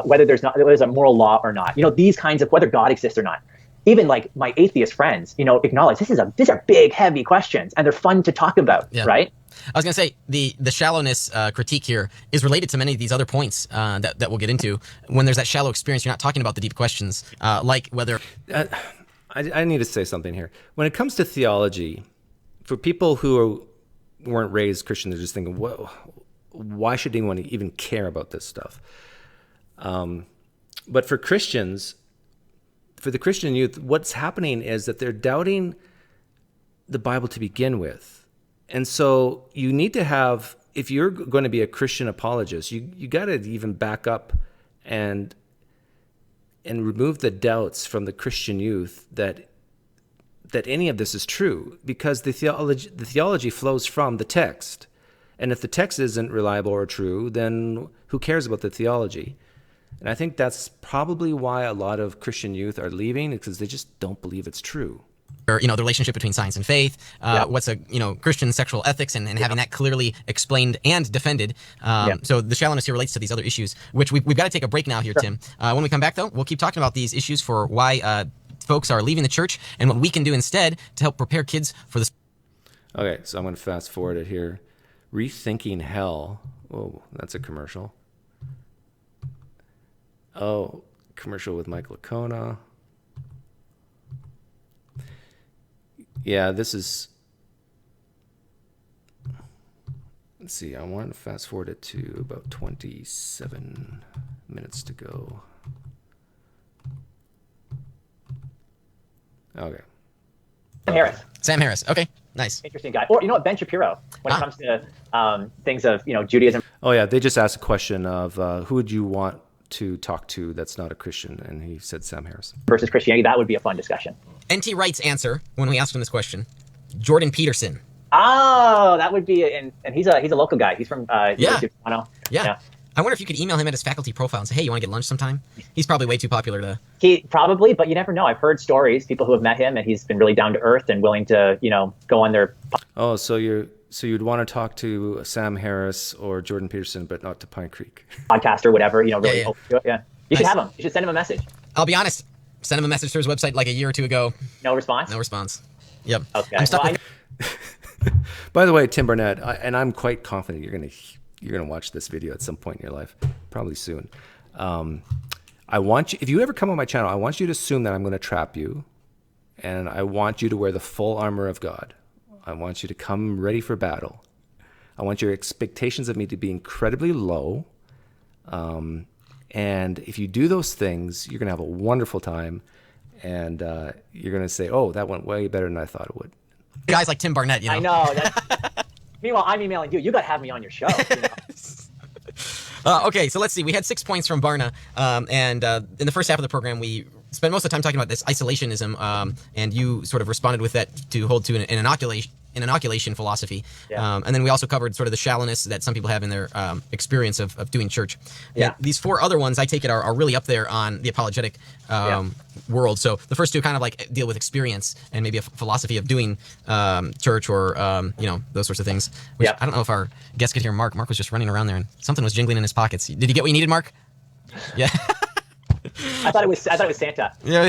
Whether there's a moral law or not. These kinds of whether God exists or not. Even like my atheist friends, acknowledge these are big, heavy questions, and they're fun to talk about, right? I was going to say the shallowness critique here is related to many of these other points that we'll get into. When there's that shallow experience, you're not talking about the deep questions, like whether... I need to say something here. When it comes to theology, for people who weren't raised Christian, they're just thinking, whoa, why should anyone even care about this stuff? But for Christians... For the Christian youth, what's happening is that they're doubting the Bible to begin with. And so you need to have, if you're going to be a Christian apologist, you got to even back up and remove the doubts from the Christian youth that any of this is true, because the theology flows from the text. And if the text isn't reliable or true, then who cares about the theology? And I think that's probably why a lot of Christian youth are leaving, because they just don't believe it's true. Or, the relationship between science and faith, what's a, Christian sexual ethics and having that clearly explained and defended. So the shallowness here relates to these other issues, which we've got to take a break now here, Tim. When we come back, though, we'll keep talking about these issues for why folks are leaving the church and what we can do instead to help prepare kids for this. Okay, so I'm going to fast forward it here. Rethinking Hell. Oh, that's a commercial. Oh, commercial with Michael Licona. Yeah, this is... Let's see, I want to fast forward it to about 27 minutes to go. Okay. Harris. Sam Harris. Okay, nice. Interesting guy. Or you know what, Ben Shapiro, when it comes to things of Judaism. Oh yeah, they just asked a question of who would you want to talk to that's not a Christian, and he said Sam Harris versus Christianity. That would be a fun discussion. NT Wright's answer when we asked him this question: Jordan Peterson. Oh, that would be, and he's a local guy. He's from University of Toronto. Yeah. I wonder if you could email him at his faculty profile and say, hey, you want to get lunch sometime? He's probably way too popular to... He probably, but you never know. I've heard stories, people who have met him, and he's been really down to earth and willing to, go on their... Oh, so you'd want to talk to Sam Harris or Jordan Peterson, but not to PineCreek. Podcast or whatever, really. Yeah. Open to it. Yeah. You should have him. You should send him a message. I'll be honest. Send him a message to his website like a year or two ago. No response? No response. Yep. Okay. I'm stuck By the way, Tim Barnett, and I'm quite confident you're gonna watch this video at some point in your life, probably soon. I want you, if you ever come on my channel, I want you to assume that I'm going to trap you, and I want you to wear the full armor of God. I want you to come ready for battle. I want your expectations of me to be incredibly low. And if you do those things, you're going to have a wonderful time, and you're going to say, "Oh, that went way better than I thought it would." guys like Tim Barnett, I know. Meanwhile, I'm emailing you. You got to have me on your show. Okay, so let's see. We had 6 points from Barna, and in the first half of the program, we spent most of the time talking about this isolationism, and you sort of responded with that to hold to an inoculation philosophy. Yeah. And then we also covered sort of the shallowness that some people have in their experience of doing church. Yeah. And these 4 other ones, I take it, are really up there on the apologetic world. So the first 2 kind of like deal with experience and maybe a philosophy of doing church or, those sorts of things. Which I don't know if our guest could hear Mark. Mark was just running around there and something was jingling in his pockets. Did you get what you needed, Mark? Yeah. I thought it was Santa. Yeah.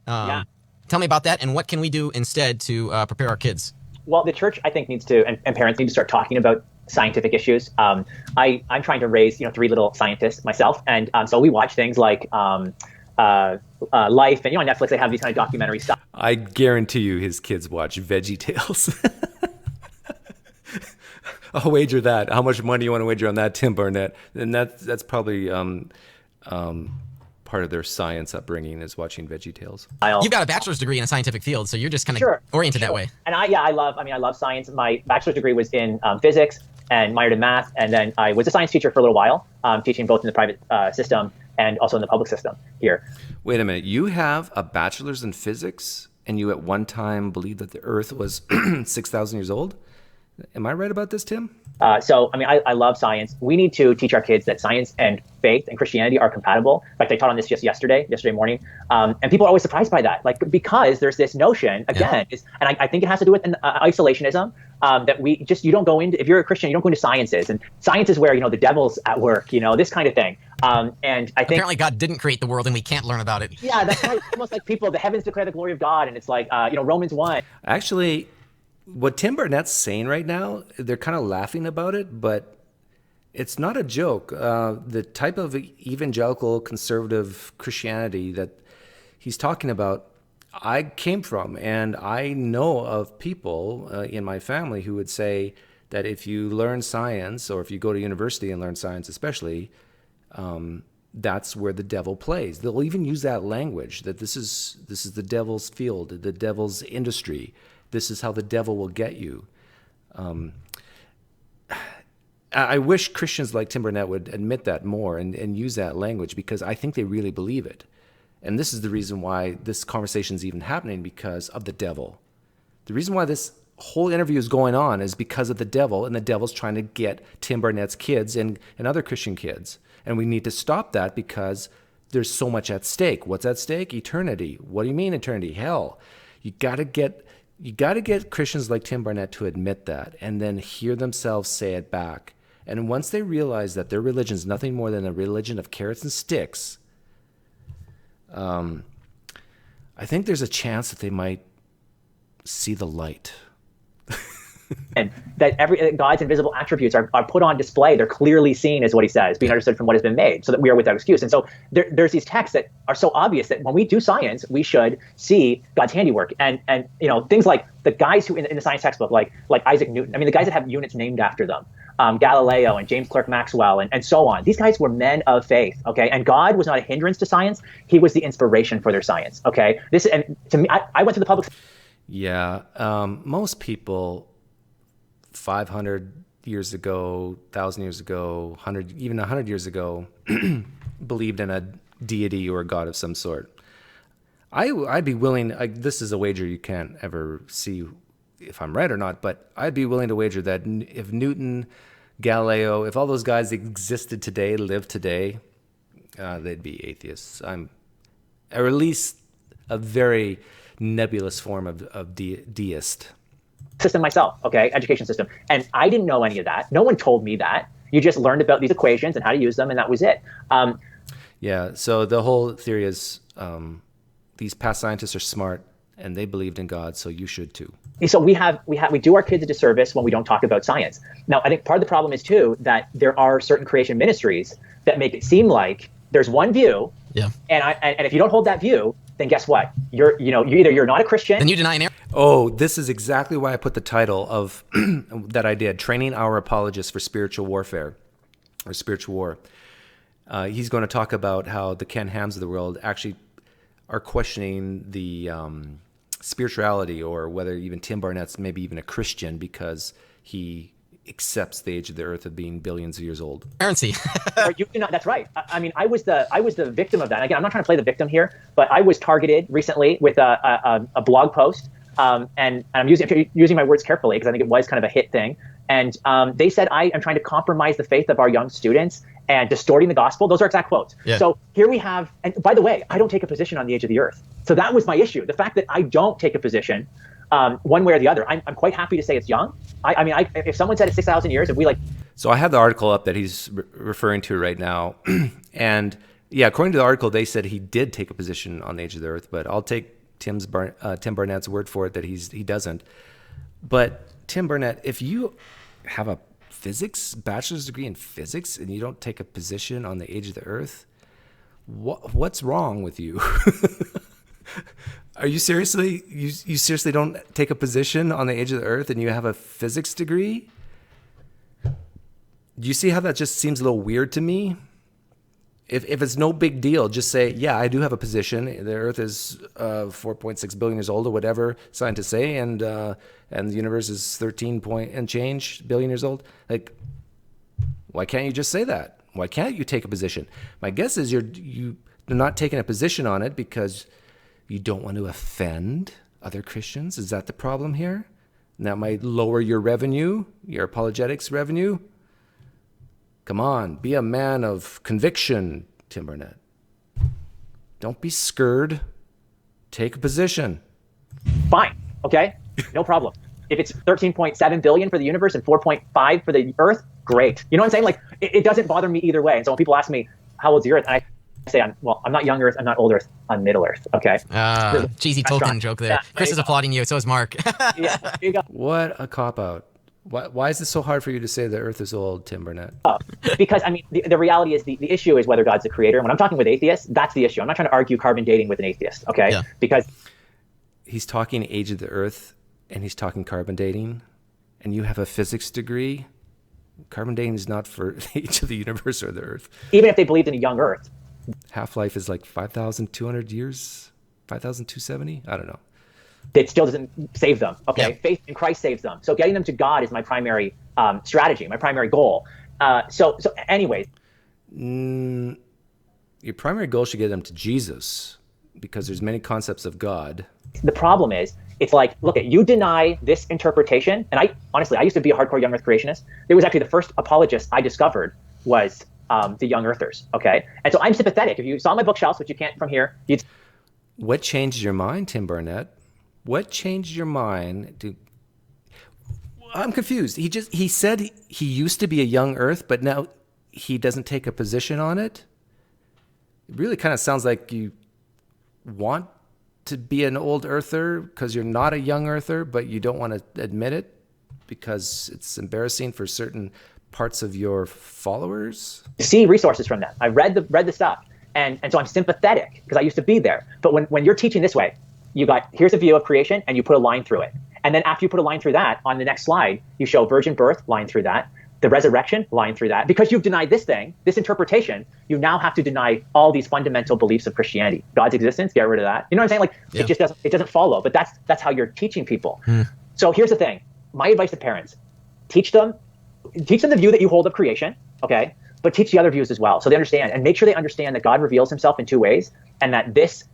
Yeah. Tell me about that, and what can we do instead to prepare our kids? Well, the church, I think, needs to, and parents need to start talking about scientific issues. I'm trying to raise, 3 little scientists myself, and so we watch things like Life, and on Netflix they have these kind of documentary stuff. I guarantee you, his kids watch Veggie Tales. I'll wager that. How much money you want to wager on that, Tim Barnett? And that's probably part of their science upbringing is watching Veggie Tales. You've got a bachelor's degree in a scientific field, so you're just kind of oriented that way. And I love science. My bachelor's degree was in physics and minored in math, and then I was a science teacher for a little while, teaching both in the private system and also in the public system here. Wait a minute. You have a bachelor's in physics, and you at one time believed that the Earth was 6,000 years old? Am I right about this, Tim? I love science. We need to teach our kids that science and faith and Christianity are compatible. In fact, I taught on this just yesterday morning. And people are always surprised by that, because there's this notion, again, and I think it has to do with isolationism, that you don't go into, if you're a Christian, you don't go into sciences. And science is where, the devil's at work, this kind of thing. And I think apparently God didn't create the world and we can't learn about it. Yeah, that's right. Almost like the heavens declare the glory of God. And it's like, Romans 1. Actually, what Tim Barnett's saying right now, they're kind of laughing about it, but it's not a joke. The type of evangelical conservative Christianity that he's talking about, I came from, and I know of people in my family who would say that if you learn science, or if you go to university and learn science especially, that's where the devil plays. They'll even use that language, that this is the devil's field, the devil's industry. This is how the devil will get you. I wish Christians like Tim Barnett would admit that more and use that language, because I think they really believe it. And this is the reason why this conversation is even happening, because of the devil. The reason why this whole interview is going on is because of the devil, and the devil's trying to get Tim Barnett's kids and other Christian kids. And we need to stop that, because there's so much at stake. What's at stake? Eternity. What do you mean eternity? Hell. You got to get Christians like Tim Barnett to admit that, and then hear themselves say it back. And once they realize that their religion is nothing more than a religion of carrots and sticks, I think there's a chance that they might see the light. And that God's invisible attributes are put on display. They're clearly seen, as what he says, being understood from what has been made, so that we are without excuse. And so there's these texts that are so obvious that when we do science, we should see God's handiwork. And things like the guys who in the science textbook, like Isaac Newton. I mean, the guys that have units named after them. Galileo and James Clerk Maxwell and so on. These guys were men of faith, okay? And God was not a hindrance to science. He was the inspiration for their science, okay? And to me, I went to the public. Yeah, most people 500 years ago, 1,000 years ago, 100, even 100 years ago, believed in a deity or a god of some sort. I'd be willing, this is a wager you can't ever see if I'm right or not, but I'd be willing to wager that if Newton, Galileo, if all those guys existed today, lived today, they'd be atheists. Or at least a very nebulous form of deist. System myself, okay, education system. And I didn't know any of that. No one told me that. You just learned about these equations and how to use them, and that was it. Yeah, so the whole theory is these past scientists are smart, and they believed in God, so you should too. So we do our kids a disservice when we don't talk about science. Now, I think part of the problem is too that there are certain creation ministries that make it seem like there's one view, yeah, and if you don't hold that view, then guess what? You're not a Christian. Then you deny an error. Oh, this is exactly why I put the title of that I did, Training Our Apologists for Spiritual Warfare, or Spiritual War. He's going to talk about how the Ken Hams of the world actually are questioning the spirituality, or whether even Tim Barnett's maybe even a Christian because he accepts the age of the earth of being billions of years old. Transparency. You cannot, that's right. I mean, I was the victim of that. Again, I'm not trying to play the victim here, but I was targeted recently with a blog post, and I'm using my words carefully because I think it was kind of a hit thing. And they said I am trying to compromise the faith of our young students and distorting the gospel. Those are exact quotes. Yeah. So here we have, and by the way, I don't take a position on the age of the earth. So that was my issue. The fact that I don't take a position one way or the other. I'm quite happy to say it's young. I mean, if someone said it's 6,000 years, if we like. So I have the article up that he's referring to right now. And yeah, according to the article, they said he did take a position on the age of the earth, but I'll take Tim Barnett's word for it that he doesn't. But Tim Barnett, if you have a bachelor's degree in physics and you don't take a position on the age of the earth, what's wrong with you? Are you seriously, you seriously don't take a position on the age of the earth and you have a physics degree? Do you see how that just seems a little weird to me? If it's no big deal, just say, yeah, I do have a position. The earth is 4.6 billion years old or whatever scientists say, and the universe is 13 point and change billion years old. Like, why can't you just say that? Why can't you take a position? My guess is you're not taking a position on it because you don't want to offend other Christians. Is that the problem here? And that might lower your revenue, your apologetics revenue. Come on, be a man of conviction, Tim Barnett. Don't be scared. Take a position. Fine, okay? No problem. If it's 13.7 billion for the universe and 4.5 for the earth, great. You know what I'm saying? Like, it doesn't bother me either way. And so when people ask me, how old's the earth? And I say, I'm not young earth, I'm not old earth, I'm middle earth, okay? Cheesy Tolkien joke there. Yeah, Chris is applauding you, so is Mark. Yeah, here you go. What a cop-out. Why is it so hard for you to say the earth is old, Tim Barnett? Because, I mean, the reality is the issue is whether God's the creator. And when I'm talking with atheists, that's the issue. I'm not trying to argue carbon dating with an atheist, okay? Yeah. Because he's talking age of the earth and he's talking carbon dating, and you have a physics degree. Carbon dating is not for the age of the universe or the earth. Even if they believed in a young earth. Half-life is like 5,200 years? 5,270? I don't know. It still doesn't save them. Okay, Yeah. Faith in Christ saves them. So getting them to God is my primary strategy, my primary goal. So anyways. Your primary goal should get them to Jesus, because there's many concepts of God. The problem is, it's like, look, you deny this interpretation. And I used to be a hardcore young earth creationist. It was actually the first apologist I discovered was the young earthers. Okay, and so I'm sympathetic. If you saw my bookshelves, which you can't from here, What changed your mind, Tim Barnett? What changed your mind? I'm confused. He said he used to be a young earth, but now he doesn't take a position on it. It really kind of sounds like you want to be an old earther because you're not a young earther, but you don't want to admit it because it's embarrassing for certain parts of your followers. See resources from that. I read the stuff, and so I'm sympathetic because I used to be there. But when you're teaching this way, here's a view of creation, and you put a line through it. And then after you put a line through that, on the next slide, you show virgin birth, line through that. the resurrection lying through that. Because you've denied this thing, this interpretation, you now have to deny all these fundamental beliefs of Christianity. God's existence, get rid of that. You know what I'm saying? Like, it just doesn't follow. But that's how you're teaching people. So here's the thing. My advice to parents, teach them the view that you hold of creation, okay? But teach the other views as well, so they understand, and make sure they understand that God reveals himself in two ways, and that this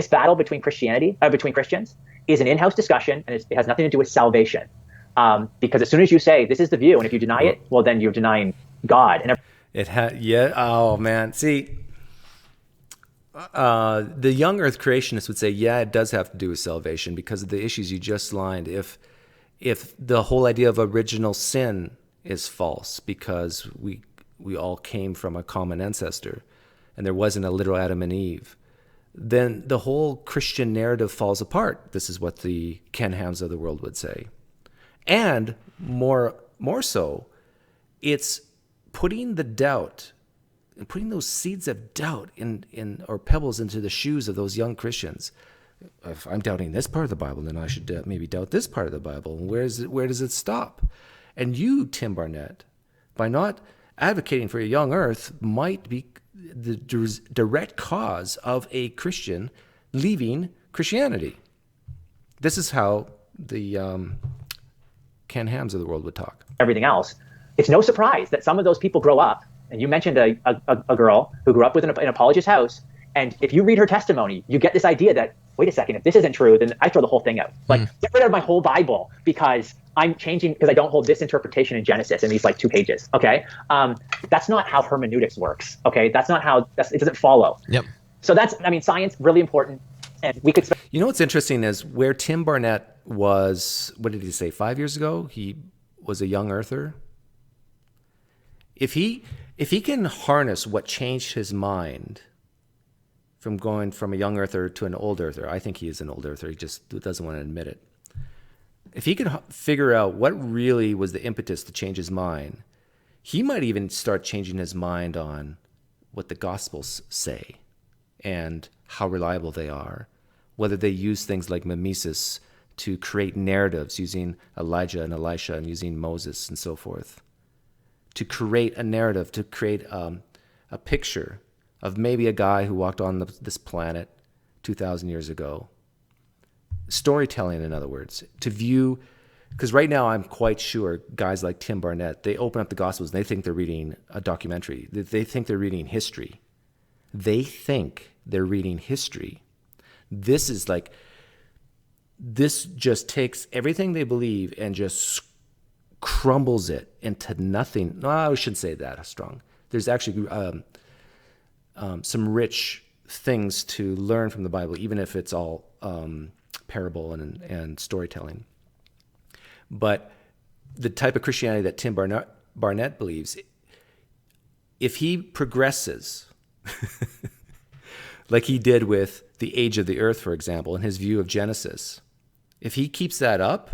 battle between between Christians is an in-house discussion, and it has nothing to do with salvation. Because as soon as you say this is the view, and if you deny it, well, then you're denying God. And oh man, see, the young Earth creationists would say, yeah, it does have to do with salvation because of the issues you just lined. If the whole idea of original sin is false because we all came from a common ancestor and there wasn't a literal Adam and Eve, then the whole Christian narrative falls apart. This is what the Ken Hams of the world would say. And more so, it's putting the doubt and putting those seeds of doubt or pebbles into the shoes of those young Christians. If I'm doubting this part of the Bible, then I should maybe doubt this part of the Bible. And where does it stop? And you, Tim Barnett, by not advocating for a young Earth, might be the direct cause of a Christian leaving Christianity. This is how the Ken Hams of the world would talk. Everything else, it's no surprise that some of those people grow up. And you mentioned a girl who grew up within an apologist house. And if you read her testimony, you get this idea that, wait a second, if this isn't true, then I throw the whole thing out. Like, get rid of my whole Bible because I'm changing because I don't hold this interpretation in Genesis in these like 2 pages. Okay. That's not how hermeneutics works. Okay. That's not how it doesn't follow. Yep. So science, really important. And we could. You know, what's interesting is where Tim Barnett was, what did he say? 5 years ago, he was a young earther. If he can harness what changed his mind from going from a young earther to an old earther, I think he is an old earther. He just doesn't want to admit it. If he can figure out what really was the impetus to change his mind, he might even start changing his mind on what the Gospels say and how reliable they are, whether they use things like mimesis to create narratives using Elijah and Elisha and using Moses and so forth, to create a narrative, to create a picture of maybe a guy who walked on this planet 2,000 years ago. Storytelling, in other words, to view, because right now I'm quite sure guys like Tim Barnett, they open up the Gospels and they think they're reading a documentary. They think they're reading history. They think they're reading history. This just takes everything they believe and just crumbles it into nothing. No, I shouldn't say that strong. There's actually some rich things to learn from the Bible, even if it's all parable and storytelling. But the type of Christianity that Tim Barnett believes, if he progresses, like he did with the age of the earth, for example, and his view of Genesis, if he keeps that up,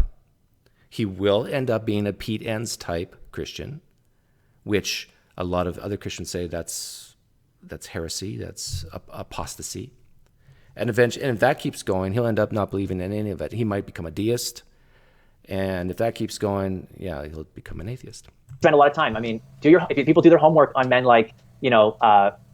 he will end up being a Pete Enns type Christian, which a lot of other Christians say that's heresy, that's apostasy. And eventually, and if that keeps going, he'll end up not believing in any of it. He might become a deist. And if that keeps going, yeah, he'll become an atheist. Spend a lot of time. I mean, if people do their homework on men like,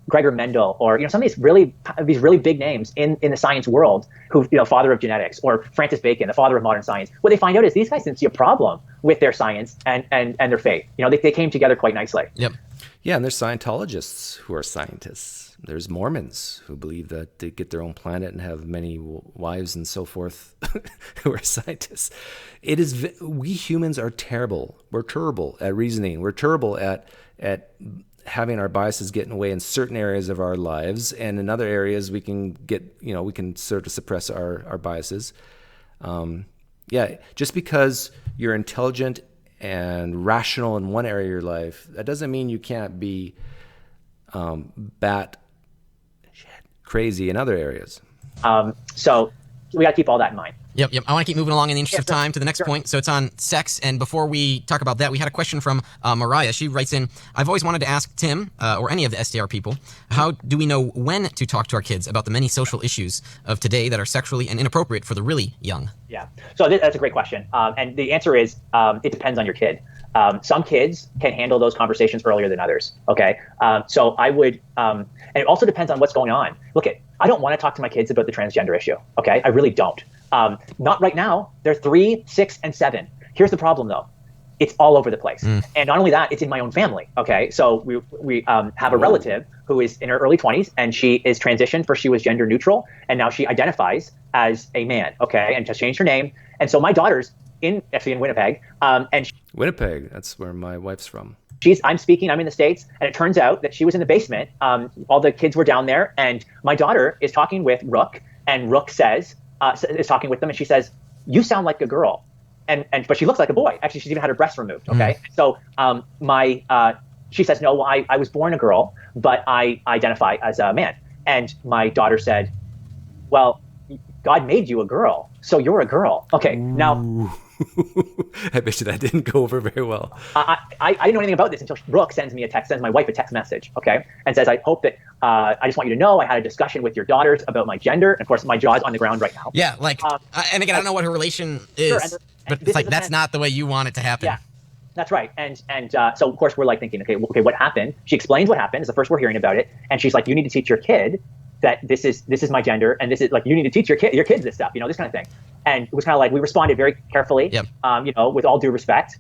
Gregor Mendel, or some of these really big names in the science world, who father of genetics, or Francis Bacon, the father of modern science. What they find out is these guys didn't see a problem with their science and their faith. They came together quite nicely. Yep. Yeah, and there's Scientologists who are scientists. There's Mormons who believe that they get their own planet and have many wives and so forth who are scientists. We humans are terrible. We're terrible at reasoning. We're terrible at having our biases get in the way in certain areas of our lives, and in other areas we can we can sort of suppress our biases. Just because you're intelligent and rational in one area of your life, that doesn't mean you can't be crazy in other areas. So we got to keep all that in mind. Yep. I want to keep moving along in the interest of time to the next point. So it's on sex. And before we talk about that, we had a question from Mariah. She writes in, I've always wanted to ask Tim, or any of the SDR people, how do we know when to talk to our kids about the many social issues of today that are sexually and inappropriate for the really young? Yeah. So that's a great question. And the answer is, it depends on your kid. Some kids can handle those conversations earlier than others. Okay. So I would, and it also depends on what's going on. Look, I don't want to talk to my kids about the transgender issue. Okay. I really don't. Not right now. They're 3, 6, and 7. Here's the problem though. It's all over the place. And not only that, it's in my own family. Okay. So we have a relative who is in her early 20s, and she is transitioned. First she was gender neutral, and now she identifies as a man. Okay. And just changed her name. And so my daughter's actually in Winnipeg. And Winnipeg, that's where my wife's from. I'm in the States, and it turns out that she was in the basement. All the kids were down there, and my daughter is talking with Rook, and Rook is talking with them, and she says, "You sound like a girl." But she looks like a boy. Actually, she's even had her breasts removed. Okay. So she says, "No, I was born a girl, but I identify as a man." And my daughter said, "Well, God made you a girl, so you're a girl." Okay. Ooh. Now, I bet you that didn't go over very well. I didn't know anything about this until Brooke sends my wife a text message, okay, and says, "I hope that I just want you to know I had a discussion with your daughters about my gender." And of course, my jaw's on the ground right now. Yeah, and again, I don't know what her relation is, sure, but it's like that's not the way you want it to happen. Yeah, that's right. And so of course we're like thinking, okay, what happened? She explains what happened. It's the first we're hearing about it, and she's like, "You need to teach your kid that this is my gender, and this is like, you need to teach your kids this stuff, this kind of thing." And it was kind of like, we responded very carefully, yep. With all due respect.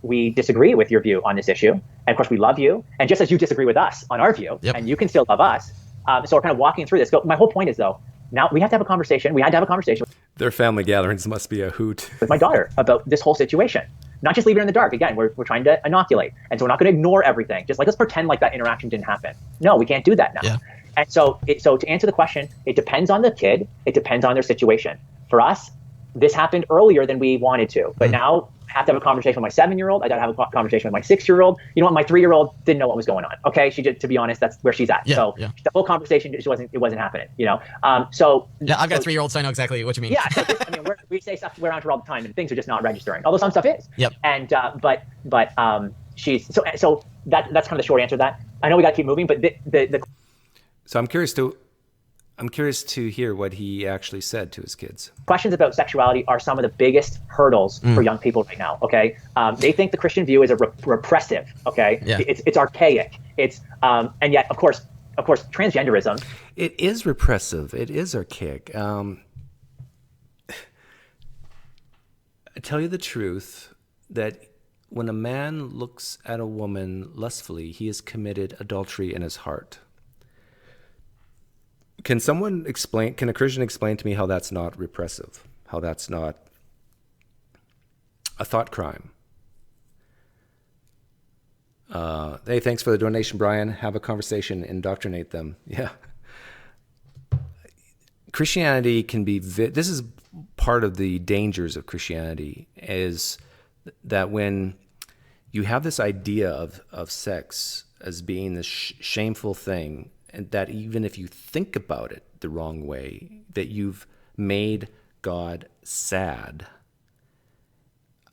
We disagree with your view on this issue, and of course we love you, and just as you disagree with us on our view, yep. and you can still love us. So we're kind of walking through this. So my whole point is, though, now we have to have a conversation. We had to have a conversation. Their family gatherings must be a hoot. With my daughter about this whole situation. Not just leave it in the dark. Again, we're trying to inoculate. And so we're not going to ignore everything. Just like, let's pretend like that interaction didn't happen. No, we can't do that now. Yeah. And so to answer the question, it depends on the kid. It depends on their situation. For us, this happened earlier than we wanted to. But now I have to have a conversation with my 7-year-old. I got to have a conversation with my 6-year-old. You know what? My 3-year-old didn't know what was going on. Okay. She did, to be honest, that's where she's at. Yeah, the whole conversation, it wasn't happening, Yeah, I've got a 3-year-old, so I know exactly what you mean. Yeah. So we say stuff around her all the time, and things are just not registering. Although some stuff is. Yep. And, but she's, so that's kind of the short answer to that. I know we got to keep moving, but the So I'm curious to hear what he actually said to his kids. questions about sexuality are some of the biggest hurdles for young people right now. Okay, they think the Christian view is a repressive. Okay, yeah. It's archaic. It's and yet, of course, transgenderism. It is repressive. It is archaic. I tell you the truth that when a man looks at a woman lustfully, he has committed adultery in his heart. Can a Christian explain to me how that's not repressive? How that's not a thought crime? Hey, thanks for the donation, Brian. Have a conversation, indoctrinate them. Yeah. Christianity can be, this is part of the dangers of Christianity, is that when you have this idea of sex as being this shameful thing, and that even if you think about it the wrong way, that you've made God sad.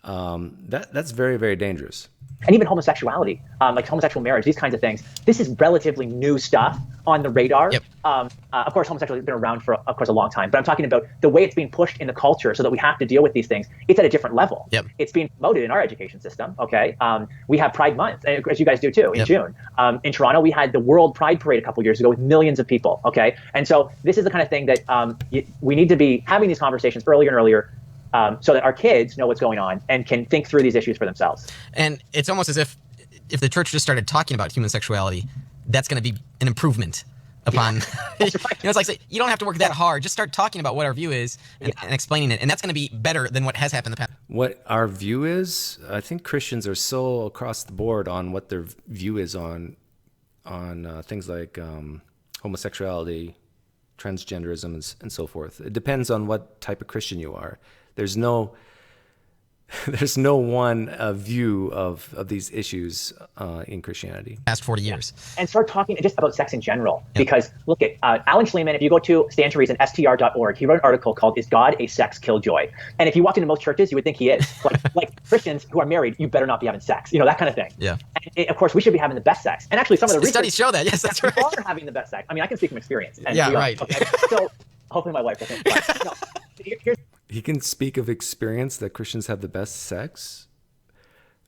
That's very, very dangerous. And even homosexuality, like homosexual marriage, these kinds of things. This is relatively new stuff on the radar. Yep. Of course, homosexuality has been around for, of course, a long time. But I'm talking about the way it's being pushed in the culture so that we have to deal with these things. It's at a different level. Yep. It's being promoted in our education system. Okay. We have Pride Month, as you guys do too, in Yep. June. In Toronto, we had the World Pride Parade a couple years ago with millions of people. Okay. And so this is the kind of thing that we need to be having these conversations earlier and earlier. So that our kids know what's going on and can think through these issues for themselves. And it's almost as if the church just started talking about human sexuality, that's going to be an improvement upon. That's right. It's like, you don't have to work that hard. Just start talking about what our view is and explaining it, and that's going to be better than what has happened in the past. What our view is, I think Christians are so across the board on what their view is on things like homosexuality, transgenderism, and so forth. It depends on what type of Christian you are. There's no one view of these issues in Christianity. Past 40 years. And start talking just about sex in general. Yep. Because look at Alan Schleman, if you go to Stan Teresa and str.org, he wrote an article called "Is God a Sex Killjoy?" And if you walked into most churches, you would think he is. like Christians who are married, you better not be having sex. That kind of thing. Yeah. And of course, we should be having the best sex. And actually, some of the studies show that. Yes, that's right. We are having the best sex. I mean, I can speak from experience. And yeah, right. Okay? So hopefully my wife doesn't. But, no, here's He can speak of experience that Christians have the best sex.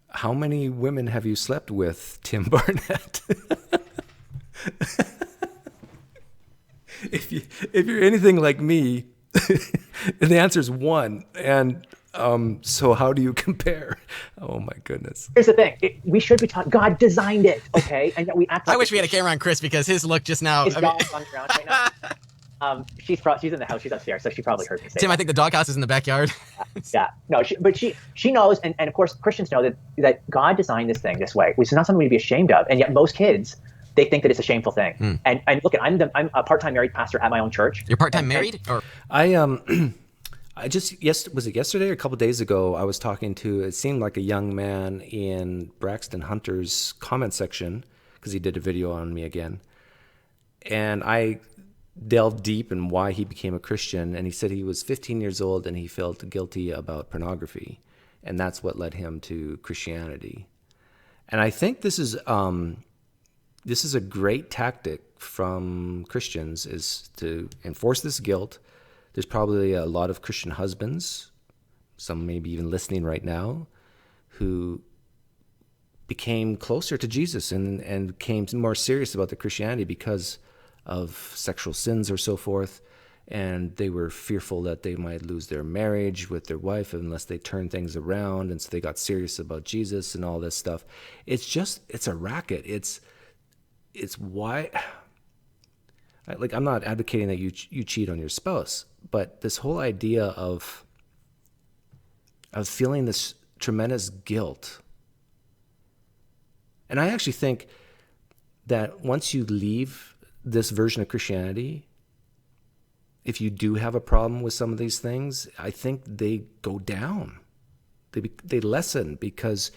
How many women have you slept with, Tim Barnett? If you're anything like me, the answer is one. And so how do you compare? Oh my goodness. Here's the thing. We should be taught God designed it, okay? And yet we act like I wish we had a camera on Chris because his look just now. his dog's on the ground right now. She's in the house. She's upstairs, so she probably heard me say Tim, that. I think the doghouse is in the backyard. Yeah. No, but she knows, and of course Christians know that God designed this thing this way, which is not something to be ashamed of. And yet most kids, they think that it's a shameful thing. And look, I'm a part-time married pastor at my own church. You're part-time married? Or I just, was it yesterday or a couple of days ago, I was talking to, it seemed like a young man in Braxton Hunter's comment section, because he did a video on me again. And I delved deep in why he became a Christian. And he said he was 15 years old and he felt guilty about pornography. And that's what led him to Christianity. And I think this is a great tactic from Christians, is to enforce this guilt. There's probably a lot of Christian husbands, some maybe even listening right now, who became closer to Jesus and became more serious about their Christianity because of sexual sins or so forth. And they were fearful that they might lose their marriage with their wife unless they turned things around. And so they got serious about Jesus and all this stuff. It's a racket. It's why, like, I'm not advocating that you cheat on your spouse, but this whole idea of feeling this tremendous guilt. And I actually think that once you leave this version of Christianity, if you do have a problem with some of these things, I think they go down. They lessen, because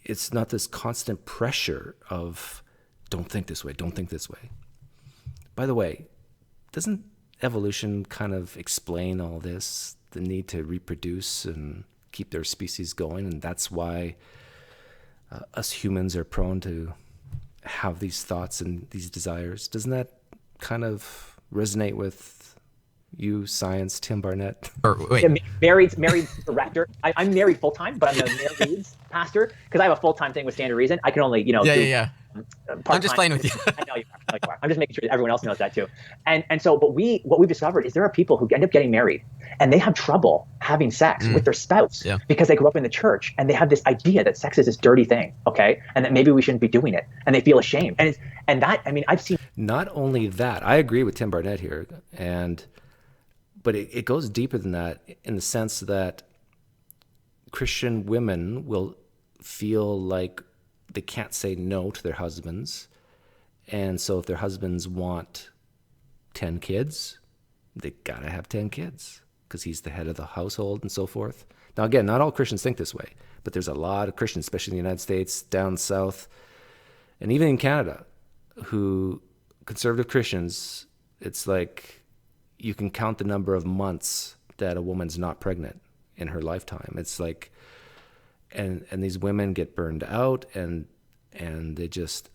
it's not this constant pressure of don't think this way, don't think this way. By the way, doesn't evolution kind of explain all this? The need to reproduce and keep their species going, and that's why us humans are prone to have these thoughts and these desires. Doesn't that kind of resonate with you, science, Tim Barnett? Or wait, married director. I'm married full time, but I'm a married pastor because I have a full time thing with Standard Reason. I can only, Yeah. I'm just playing with you. I know you are. I'm just making sure that everyone else knows that too. And so, what we've discovered is there are people who end up getting married and they have trouble having sex with their spouse because they grew up in the church and they have this idea that sex is this dirty thing, okay, and that maybe we shouldn't be doing it, and they feel ashamed. I've seen. Not only that, I agree with Tim Barnett here, but it goes deeper than that, in the sense that Christian women will feel like they can't say no to their husbands. And so if their husbands want 10 kids, they gotta have 10 kids because he's the head of the household and so forth. Now, again, not all Christians think this way, but there's a lot of Christians, especially in the United States, down south, and even in Canada, who, conservative Christians, it's like you can count the number of months that a woman's not pregnant in her lifetime. It's like, and these women get burned out, and they just,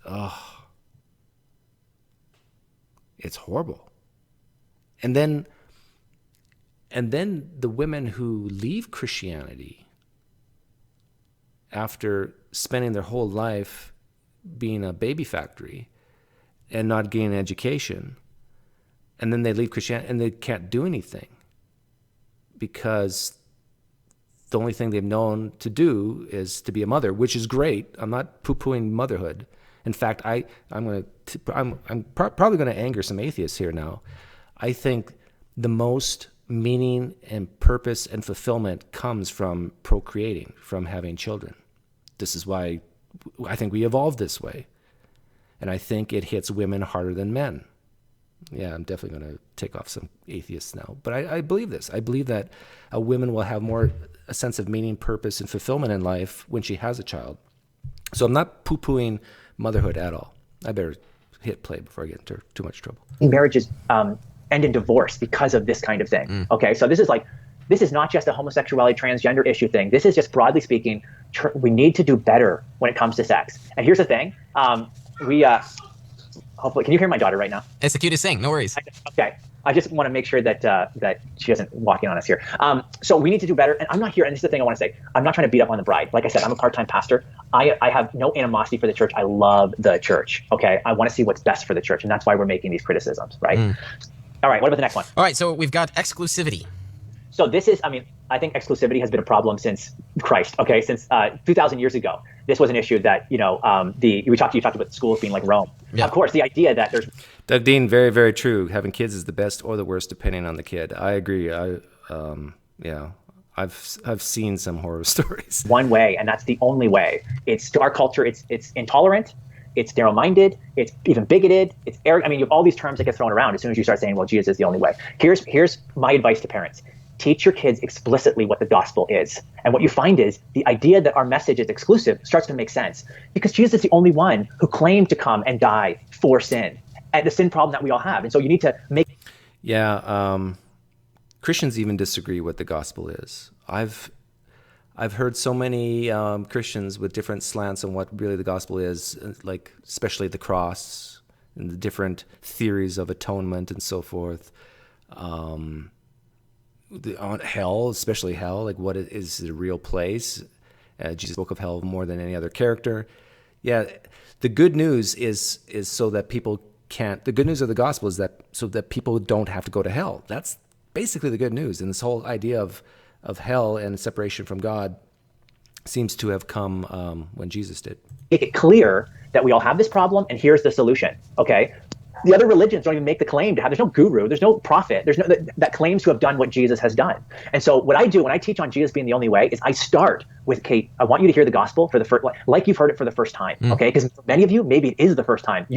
it's horrible. And then the women who leave Christianity after spending their whole life being a baby factory and not getting an education, and then they leave Christianity and they can't do anything because the only thing they've known to do is to be a mother, which is great. I'm not poo-pooing motherhood. In fact, I'm probably going to anger some atheists here now. I think the most meaning and purpose and fulfillment comes from procreating, from having children. This is why I think we evolved this way. And I think it hits women harder than men. Yeah, I'm definitely going to take off some atheists now. But I believe this. I believe that a woman will have more a sense of meaning, purpose, and fulfillment in life when she has a child. So I'm not poo-pooing motherhood at all. I better hit play before I get into too much trouble. Marriages end in divorce because of this kind of thing. Okay, so this is not just a homosexuality, transgender issue thing. This is just, broadly speaking, we need to do better when it comes to sex. And here's the thing. Hopefully, can you hear my daughter right now? It's the cutest thing. No worries. Okay. I just want to make sure that that she isn't walking on us here. So we need to do better. And I'm not here, and this is the thing I want to say. I'm not trying to beat up on the bride. Like I said, I'm a part-time pastor. I have no animosity for the church. I love the church. Okay, I want to see what's best for the church, and that's why we're making these criticisms, right? All right, what about the next one? All right, so we've got exclusivity. So this is, I mean, I think exclusivity has been a problem since Christ. Okay, since 2,000 years ago, this was an issue that you talked about schools being like Rome. Yeah. Of course, the idea that there's Doug Dean, very, very true. Having kids is the best or the worst depending on the kid. I agree. I've seen some horror stories. one way, and that's the only way. It's to our culture. It's intolerant. It's narrow-minded. It's even bigoted. It's arrogant. I mean, you have all these terms that get thrown around as soon as you start saying, "Well, Jesus is the only way." Here's my advice to parents. Teach your kids explicitly what the gospel is. And what you find is the idea that our message is exclusive starts to make sense because Jesus is the only one who claimed to come and die for sin and the sin problem that we all have. And so you need to make. Yeah. Christians even disagree what the gospel is. I've heard so many Christians with different slants on what really the gospel is, like especially the cross and the different theories of atonement and so forth. On hell, especially hell, like what is a real place? Jesus spoke of hell more than any other character. Yeah, the good news is so that people can't. The good news of the gospel is that so that people don't have to go to hell. That's basically the good news. And this whole idea of hell and separation from God seems to have come when Jesus did. Make it clear that we all have this problem, and here's the solution. Okay. The other religions don't even make the claim to have. There's no guru. There's no prophet. There's no that claims to have done what Jesus has done. And so what I do when I teach on Jesus being the only way is I start with, Kate, I want you to hear the gospel for the first, like you've heard it for the first time. Okay, because for many of you, maybe it is the first time.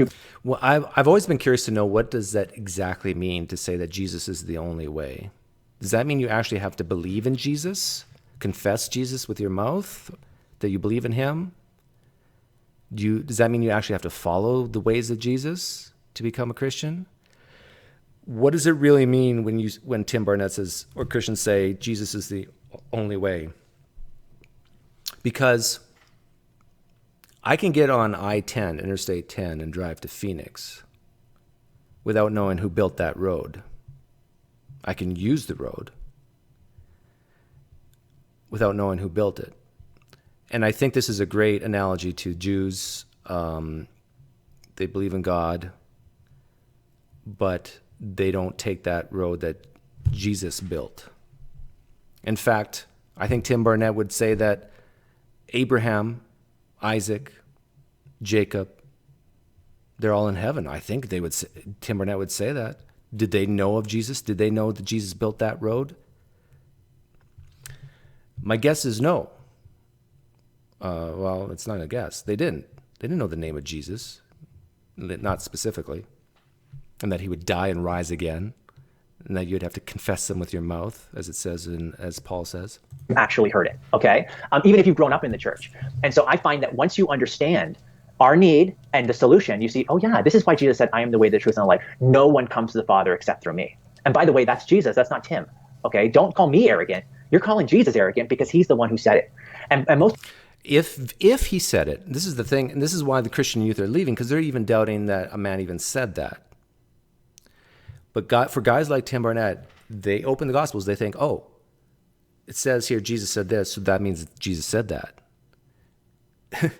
Well, I've always been curious to know, what does that exactly mean to say that Jesus is the only way? Does that mean you actually have to believe in Jesus, confess Jesus with your mouth, that you believe in him? Does that mean you actually have to follow the ways of Jesus to become a Christian? What does it really mean when Tim Barnett says, or Christians say, Jesus is the only way? Because I can get on I-10, Interstate 10, and drive to Phoenix without knowing who built that road. I can use the road without knowing who built it. And I think this is a great analogy to Jews. They believe in God, but they don't take that road that Jesus built. In fact, I think Tim Barnett would say that Abraham, Isaac, Jacob, they're all in heaven. I think Tim Barnett would say that. Did they know of Jesus? Did they know that Jesus built that road? My guess is no. Well, it's not a guess. They didn't. They didn't know the name of Jesus, not specifically, and that he would die and rise again, and that you'd have to confess them with your mouth, as it says as Paul says. You actually heard it, okay? Even if you've grown up in the church. And so I find that once you understand our need and the solution, you see, oh yeah, this is why Jesus said, I am the way, the truth, and the life. No one comes to the Father except through me. And by the way, that's Jesus. That's not Tim, okay? Don't call me arrogant. You're calling Jesus arrogant because he's the one who said it. And most... If he said it, this is the thing, and this is why the Christian youth are leaving, because they're even doubting that a man even said that. But for guys like Tim Barnett, they open the Gospels, they think, oh, it says here Jesus said this, so that means Jesus said that.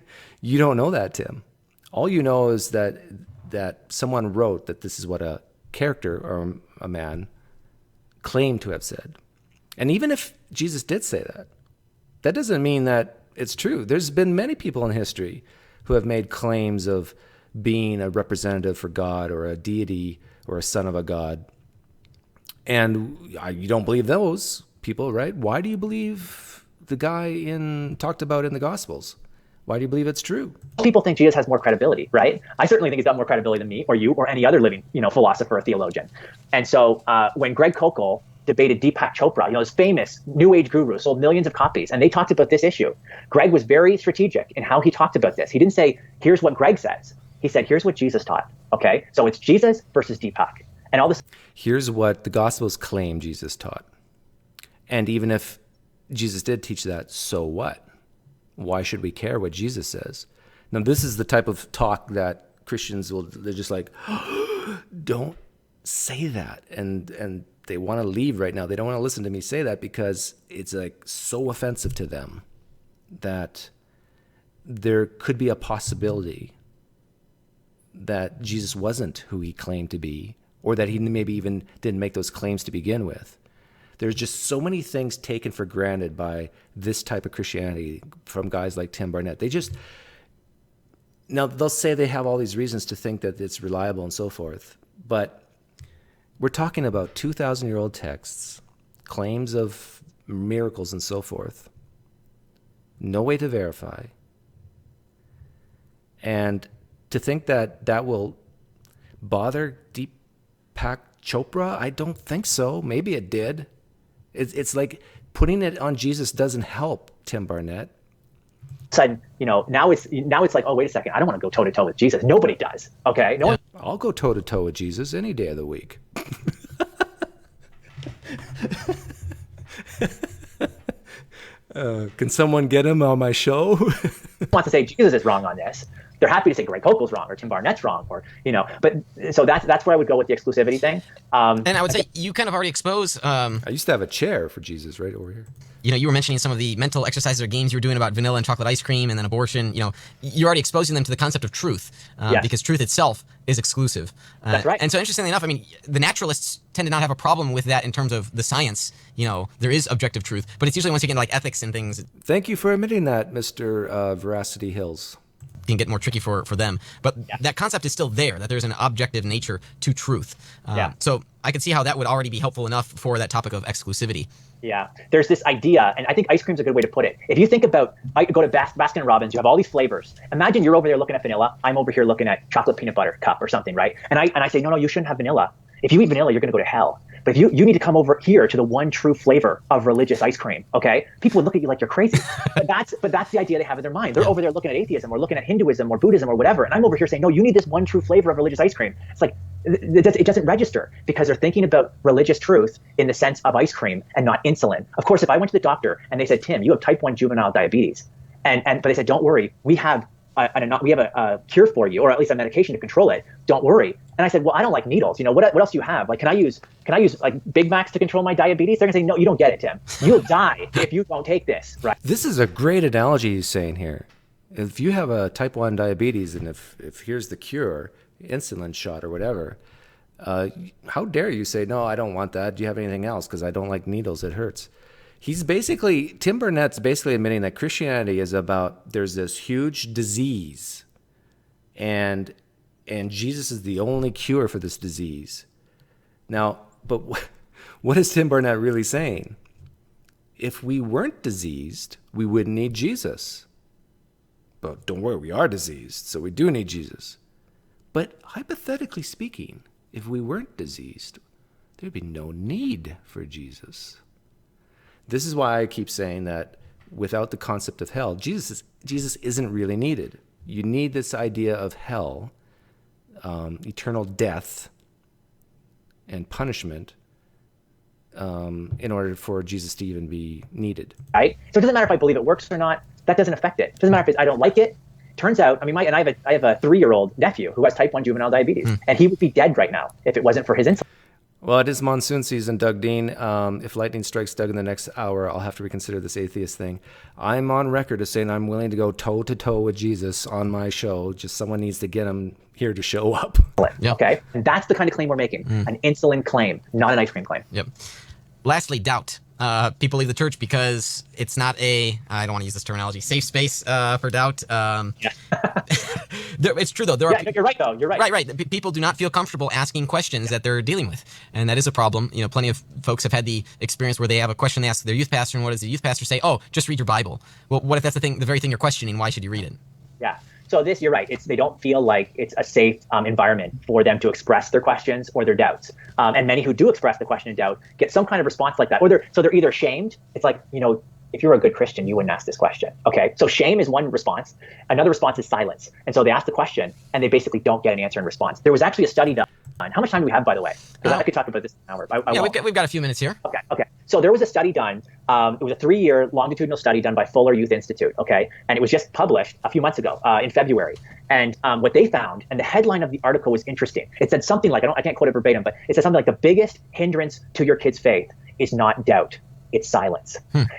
You don't know that, Tim. All you know is that someone wrote that this is what a character or a man claimed to have said. And even if Jesus did say that, that doesn't mean that it's true. There's been many people in history who have made claims of being a representative for God or a deity or a son of a god. And you don't believe those people, right? Why do you believe the guy talked about in the Gospels? Why do you believe it's true? People think Jesus has more credibility, right? I certainly think he's got more credibility than me or you or any other living, philosopher or theologian. And so when Greg Koukl debated Deepak Chopra, this famous New Age guru, sold millions of copies, and they talked about this issue. Greg was very strategic in how he talked about this. He didn't say, here's what Greg says. He said, here's what Jesus taught, okay? So it's Jesus versus Deepak. And all this. Here's what the Gospels claim Jesus taught. And even if Jesus did teach that, so what? Why should we care what Jesus says? Now, this is the type of talk that Christians they're just like, don't say that, and they want to leave right now. They don't want to listen to me say that because it's like so offensive to them that there could be a possibility that Jesus wasn't who he claimed to be, or that he maybe even didn't make those claims to begin with. There's just so many things taken for granted by this type of Christianity from guys like Tim Barnett. Now they'll say they have all these reasons to think that it's reliable and so forth, but we're talking about 2,000-year-old texts, claims of miracles and so forth, no way to verify. And to think that that will bother Deepak Chopra, I don't think so. Maybe it did. It's like putting it on Jesus doesn't help Tim Barnett. Sudden, now it's like, oh, wait a second, I don't want to go toe to toe with Jesus. Nobody does. Okay, no one. I'll go toe to toe with Jesus any day of the week. Can someone get him on my show? Wants to say Jesus is wrong on this. They're happy to say Greg Koukle's wrong or Tim Barnett's wrong, or But so that's where I would go with the exclusivity thing. And I would say you kind of already expose. I used to have a chair for Jesus right over here. You were mentioning some of the mental exercises or games you were doing about vanilla and chocolate ice cream and then abortion. You're already exposing them to the concept of truth because truth itself is exclusive. That's right. And so interestingly enough, I mean, the naturalists tend to not have a problem with that in terms of the science. There is objective truth, but it's usually once you get into like ethics and things. Thank you for admitting that, Mr. Veracity Hills. Can get more tricky for them, but that concept is still there, that there's an objective nature to truth. So I could see how that would already be helpful enough for that topic of exclusivity. Yeah, there's this idea, and I think ice cream's a good way to put it. If you think about, I go to Baskin Robbins, you have all these flavors. Imagine you're over there looking at vanilla. I'm over here looking at chocolate peanut butter cup or something, right? And I say, no, you shouldn't have vanilla. If you eat vanilla, you're going to go to hell. But if you need to come over here to the one true flavor of religious ice cream, okay? People would look at you like you're crazy. but that's the idea they have in their mind. They're over there looking at atheism or looking at Hinduism or Buddhism or whatever, and I'm over here saying, no, you need this one true flavor of religious ice cream. It's like it doesn't register because they're thinking about religious truth in the sense of ice cream and not insulin. Of course, if I went to the doctor and they said, Tim, you have type 1 juvenile diabetes, but they said, don't worry, we have a cure for you, or at least a medication to control it. Don't worry. And I said, well, I don't like needles. What else do you have? Like, can I use like Big Macs to control my diabetes? They're gonna say, no, you don't get it, Tim. You'll die if you don't take this. Right. This is a great analogy he's saying here. If you have a type 1 diabetes, and if here's the cure, insulin shot or whatever, how dare you say, no, I don't want that. Do you have anything else? Because I don't like needles. It hurts. Tim Barnett's basically admitting that Christianity is about, there's this huge disease, and Jesus is the only cure for this disease. Now, but what is Tim Barnett really saying? If we weren't diseased, we wouldn't need Jesus. But don't worry, we are diseased, so we do need Jesus. But hypothetically speaking, if we weren't diseased, there'd be no need for Jesus. This is why I keep saying that without the concept of hell, Jesus isn't really needed. You need this idea of hell, eternal death and punishment, in order for Jesus to even be needed. Right? So it doesn't matter if I believe it works or not. That doesn't affect it. It doesn't matter if I don't like it. Turns out, I have a 3-year-old nephew who has type 1 juvenile diabetes, and he would be dead right now if it wasn't for his insulin. Well, it is monsoon season, Doug Dean. If lightning strikes Doug in the next hour, I'll have to reconsider this atheist thing. I'm on record as saying I'm willing to go toe-to-toe with Jesus on my show. Just someone needs to get him here to show up. Yep. Okay? And that's the kind of claim we're making. An insulin claim, not an ice cream claim. Yep. Lastly, doubt. People leave the church because it's not I don't want to use this terminology, safe space for doubt. It's true, though. You're right, though. You're right. Right. People do not feel comfortable asking questions that they're dealing with. And that is a problem. Plenty of folks have had the experience where they have a question they ask their youth pastor, and what does the youth pastor say? Oh, just read your Bible. Well, what if that's the very thing you're questioning? Why should you read it? Yeah. So you're right. They don't feel like it's a safe environment for them to express their questions or their doubts. And many who do express the question and doubt get some kind of response like that. Or they're either shamed. It's like, if you're a good Christian, you wouldn't ask this question. Okay. So shame is one response. Another response is silence. And so they ask the question and they basically don't get an answer in response. There was actually a study done. How much time do we have, by the way? Because I could talk about this in an hour. We've got a few minutes here. Okay. So there was a study done It was a 3-year longitudinal study done by Fuller Youth Institute, okay? And it was just published a few months ago in February. And what they found, and the headline of the article was interesting. It said something like, I can't quote it verbatim, but it said something like the biggest hindrance to your kid's faith is not doubt, it's silence.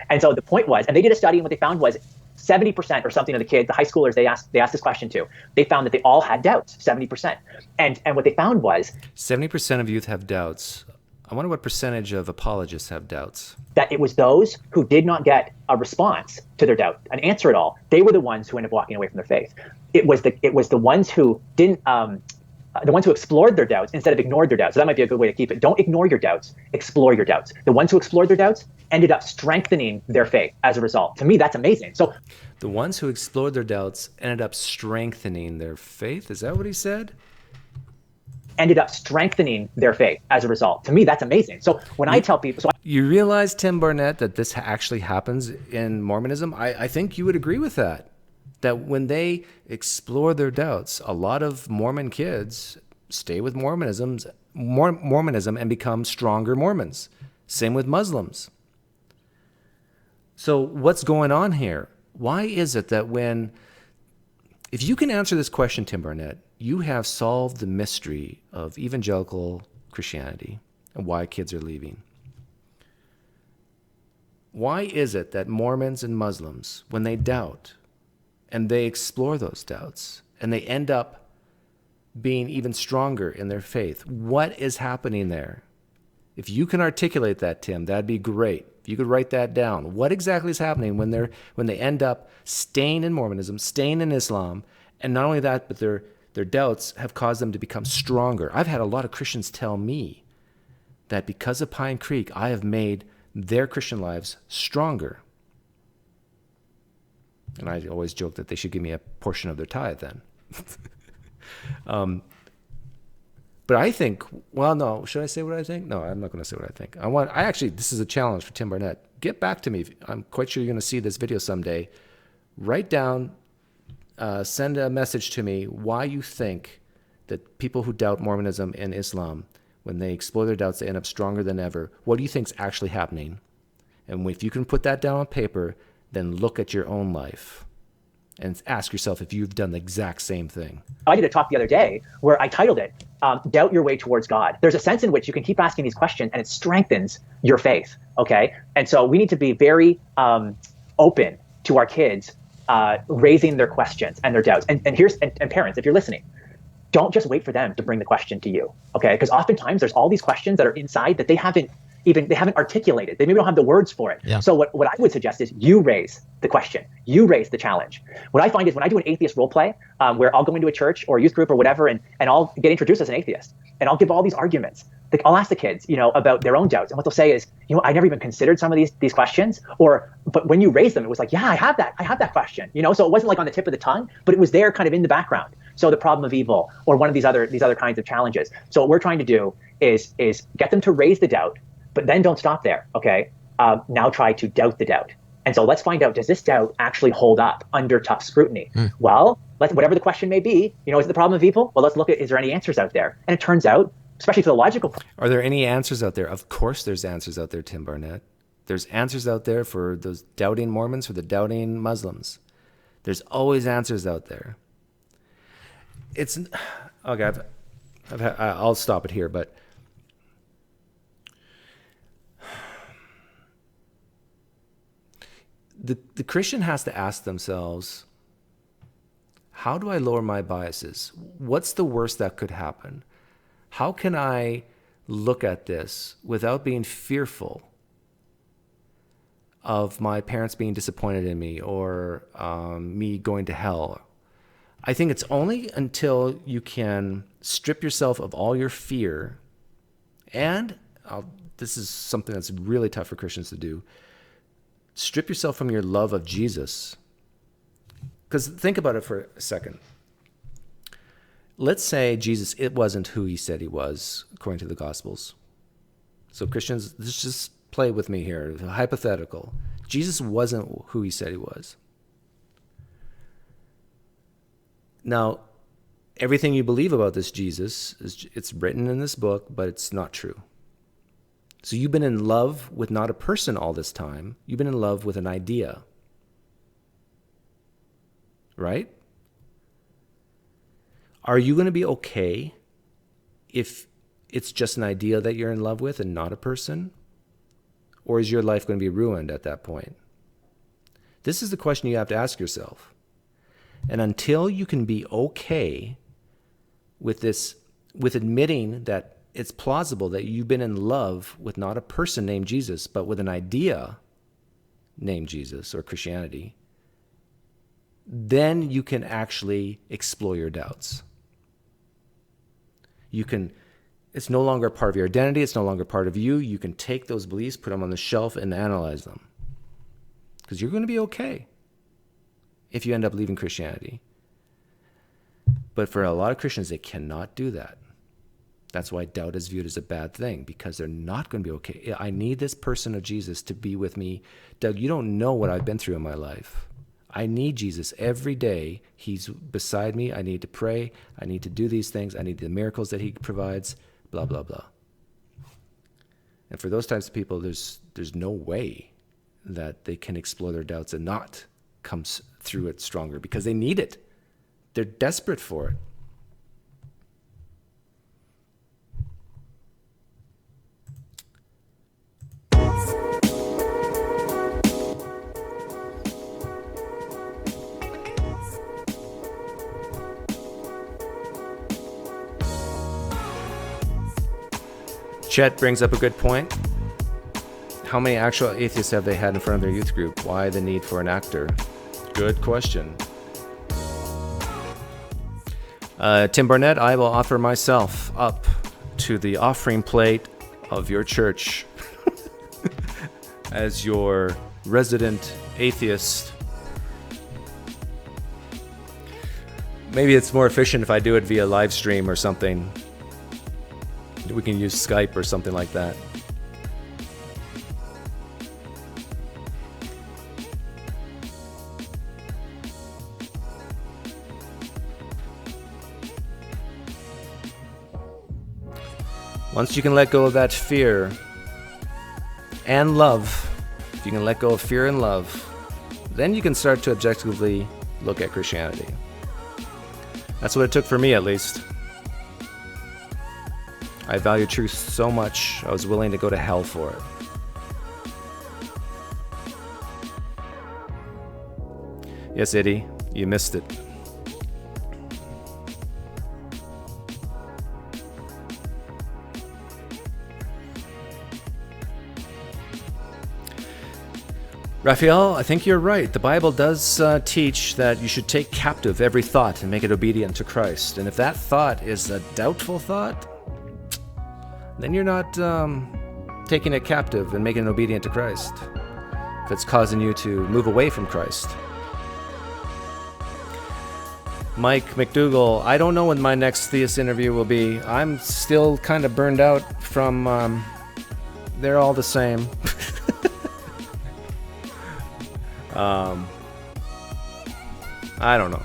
And so the point was, and they did a study, and what they found was 70% or something of the kids, the high schoolers they asked this question to, they found that they all had doubts, 70%. And what they found was 70% of youth have doubts. I wonder what percentage of apologists have doubts. that it was those who did not get a response to their doubt, an answer at all. They were the ones who ended up walking away from their faith. It was the ones who didn't, the ones who explored their doubts instead of ignored their doubts. So that might be a good way to keep it. Don't ignore your doubts, explore your doubts. The ones who explored their doubts ended up strengthening their faith as a result. To me, that's amazing. So the ones who explored their doubts ended up strengthening their faith. Is that what he said? Ended up strengthening their faith as a result. To me, that's amazing. So when I tell people, You realize, Tim Barnett, that this actually happens in Mormonism? I think you would agree with that. That when they explore their doubts, a lot of Mormon kids stay with Mormonism and become stronger Mormons. Same with Muslims. So what's going on here? Why is it that if you can answer this question, Tim Barnett, you have solved the mystery of evangelical Christianity and why kids are leaving. Why is it that Mormons and Muslims, when they doubt and they explore those doubts and they end up being even stronger in their faith, what is happening there? If you can articulate that, Tim, that'd be great. If you could write that down. What exactly is happening when they end up staying in Mormonism, staying in Islam, and not only that, but their doubts have caused them to become stronger. I've had a lot of Christians tell me that because of PineCreek, I have made their Christian lives stronger. And I always joke that they should give me a portion of their tithe then. But I think, well, no, should I say what I think? No, I'm not going to say what I think. This is a challenge for Tim Barnett. Get back to me. I'm quite sure you're going to see this video someday. Write down, send a message to me why you think that people who doubt Mormonism and Islam, when they explore their doubts, they end up stronger than ever. What do you think is actually happening? And if you can put that down on paper, then look at your own life and ask yourself if you've done the exact same thing. I did a talk the other day where I titled it, Doubt Your Way Towards God. There's a sense in which you can keep asking these questions and it strengthens your faith, okay? And so we need to be very open to our kids raising their questions and their doubts. And parents, if you're listening, don't just wait for them to bring the question to you, okay? Because oftentimes there's all these questions that are inside that they haven't articulated. They maybe don't have the words for it. Yeah. So what I would suggest is you raise the question. You raise the challenge. What I find is when I do an atheist role play, where I'll go into a church or a youth group or whatever, and I'll get introduced as an atheist, and I'll give all these arguments. Like I'll ask the kids, about their own doubts, and what they'll say is, I never even considered some of these questions, but when you raise them, it was like, yeah, I have that question, So it wasn't like on the tip of the tongue, but it was there, kind of in the background. So the problem of evil, or one of these other kinds of challenges. So what we're trying to do is get them to raise the doubt. But then don't stop there, okay? Now try to doubt the doubt. And so let's find out, does this doubt actually hold up under tough scrutiny? Well, whatever the question may be, is it the problem of evil? Well, let's look at, is there any answers out there? And it turns out, especially for the logical. Are there any answers out there? Of course there's answers out there, Tim Barnett. There's answers out there for those doubting Mormons, for the doubting Muslims. There's always answers out there. Okay, I'll stop it here, but the Christian has to ask themselves, how do I lower my biases? What's the worst that could happen? How can I look at this without being fearful of my parents being disappointed in me or me going to hell? I think it's only until you can strip yourself of all your fear, and this is something that's really tough for Christians to do, strip yourself from your love of Jesus. Because think about it for a second. Let's say Jesus, it wasn't who he said he was, according to the Gospels. So Christians, let's just play with me here, hypothetical. Jesus wasn't who he said he was. Now, everything you believe about this Jesus, it's written in this book, but it's not true. So you've been in love with not a person all this time. You've been in love with an idea. Right? Are you going to be okay if it's just an idea that you're in love with and not a person? Or is your life going to be ruined at that point? This is the question you have to ask yourself. And until you can be okay with this, with admitting that it's plausible that you've been in love with not a person named Jesus, but with an idea named Jesus or Christianity, then you can actually explore your doubts. It's no longer part of your identity. It's no longer part of you. You can take those beliefs, put them on the shelf, and analyze them. Because you're going to be okay if you end up leaving Christianity. But for a lot of Christians, they cannot do that. That's why doubt is viewed as a bad thing, because they're not going to be okay. I need this person of Jesus to be with me. Doug, you don't know what I've been through in my life. I need Jesus every day. He's beside me. I need to pray. I need to do these things. I need the miracles that he provides, blah, blah, blah. And for those types of people, there's no way that they can explore their doubts and not come through it stronger, because they need it. They're desperate for it. Chet brings up a good point. How many actual atheists have they had in front of their youth group? Why the need for an actor? Good question. Tim Barnett, I will offer myself up to the offering plate of your church as your resident atheist. Maybe it's more efficient if I do it via live stream or something. We can use Skype or something like that. Once you can let go of that fear and love, if you can let go of fear and love, then you can start to objectively look at Christianity. That's what it took for me, at least. I value truth so much, I was willing to go to hell for it. Yes, Eddie, you missed it. Raphael, I think you're right. The Bible does teach that you should take captive every thought and make it obedient to Christ. And if that thought is a doubtful thought, then you're not taking it captive and making it obedient to Christ. If it's causing you to move away from Christ. Mike McDougall, I don't know when my next theist interview will be. I'm still kind of burned out from, they're all the same. I don't know.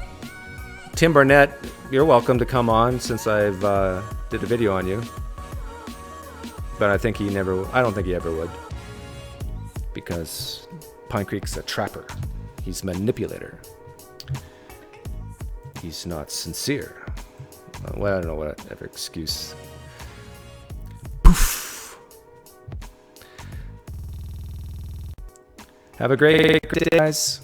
Tim Barnett, you're welcome to come on since I've did a video on you. But I don't think he ever would. Because PineCreek's a trapper. He's a manipulator. He's not sincere. Well, I don't know whatever excuse. Poof. Have a great day, guys.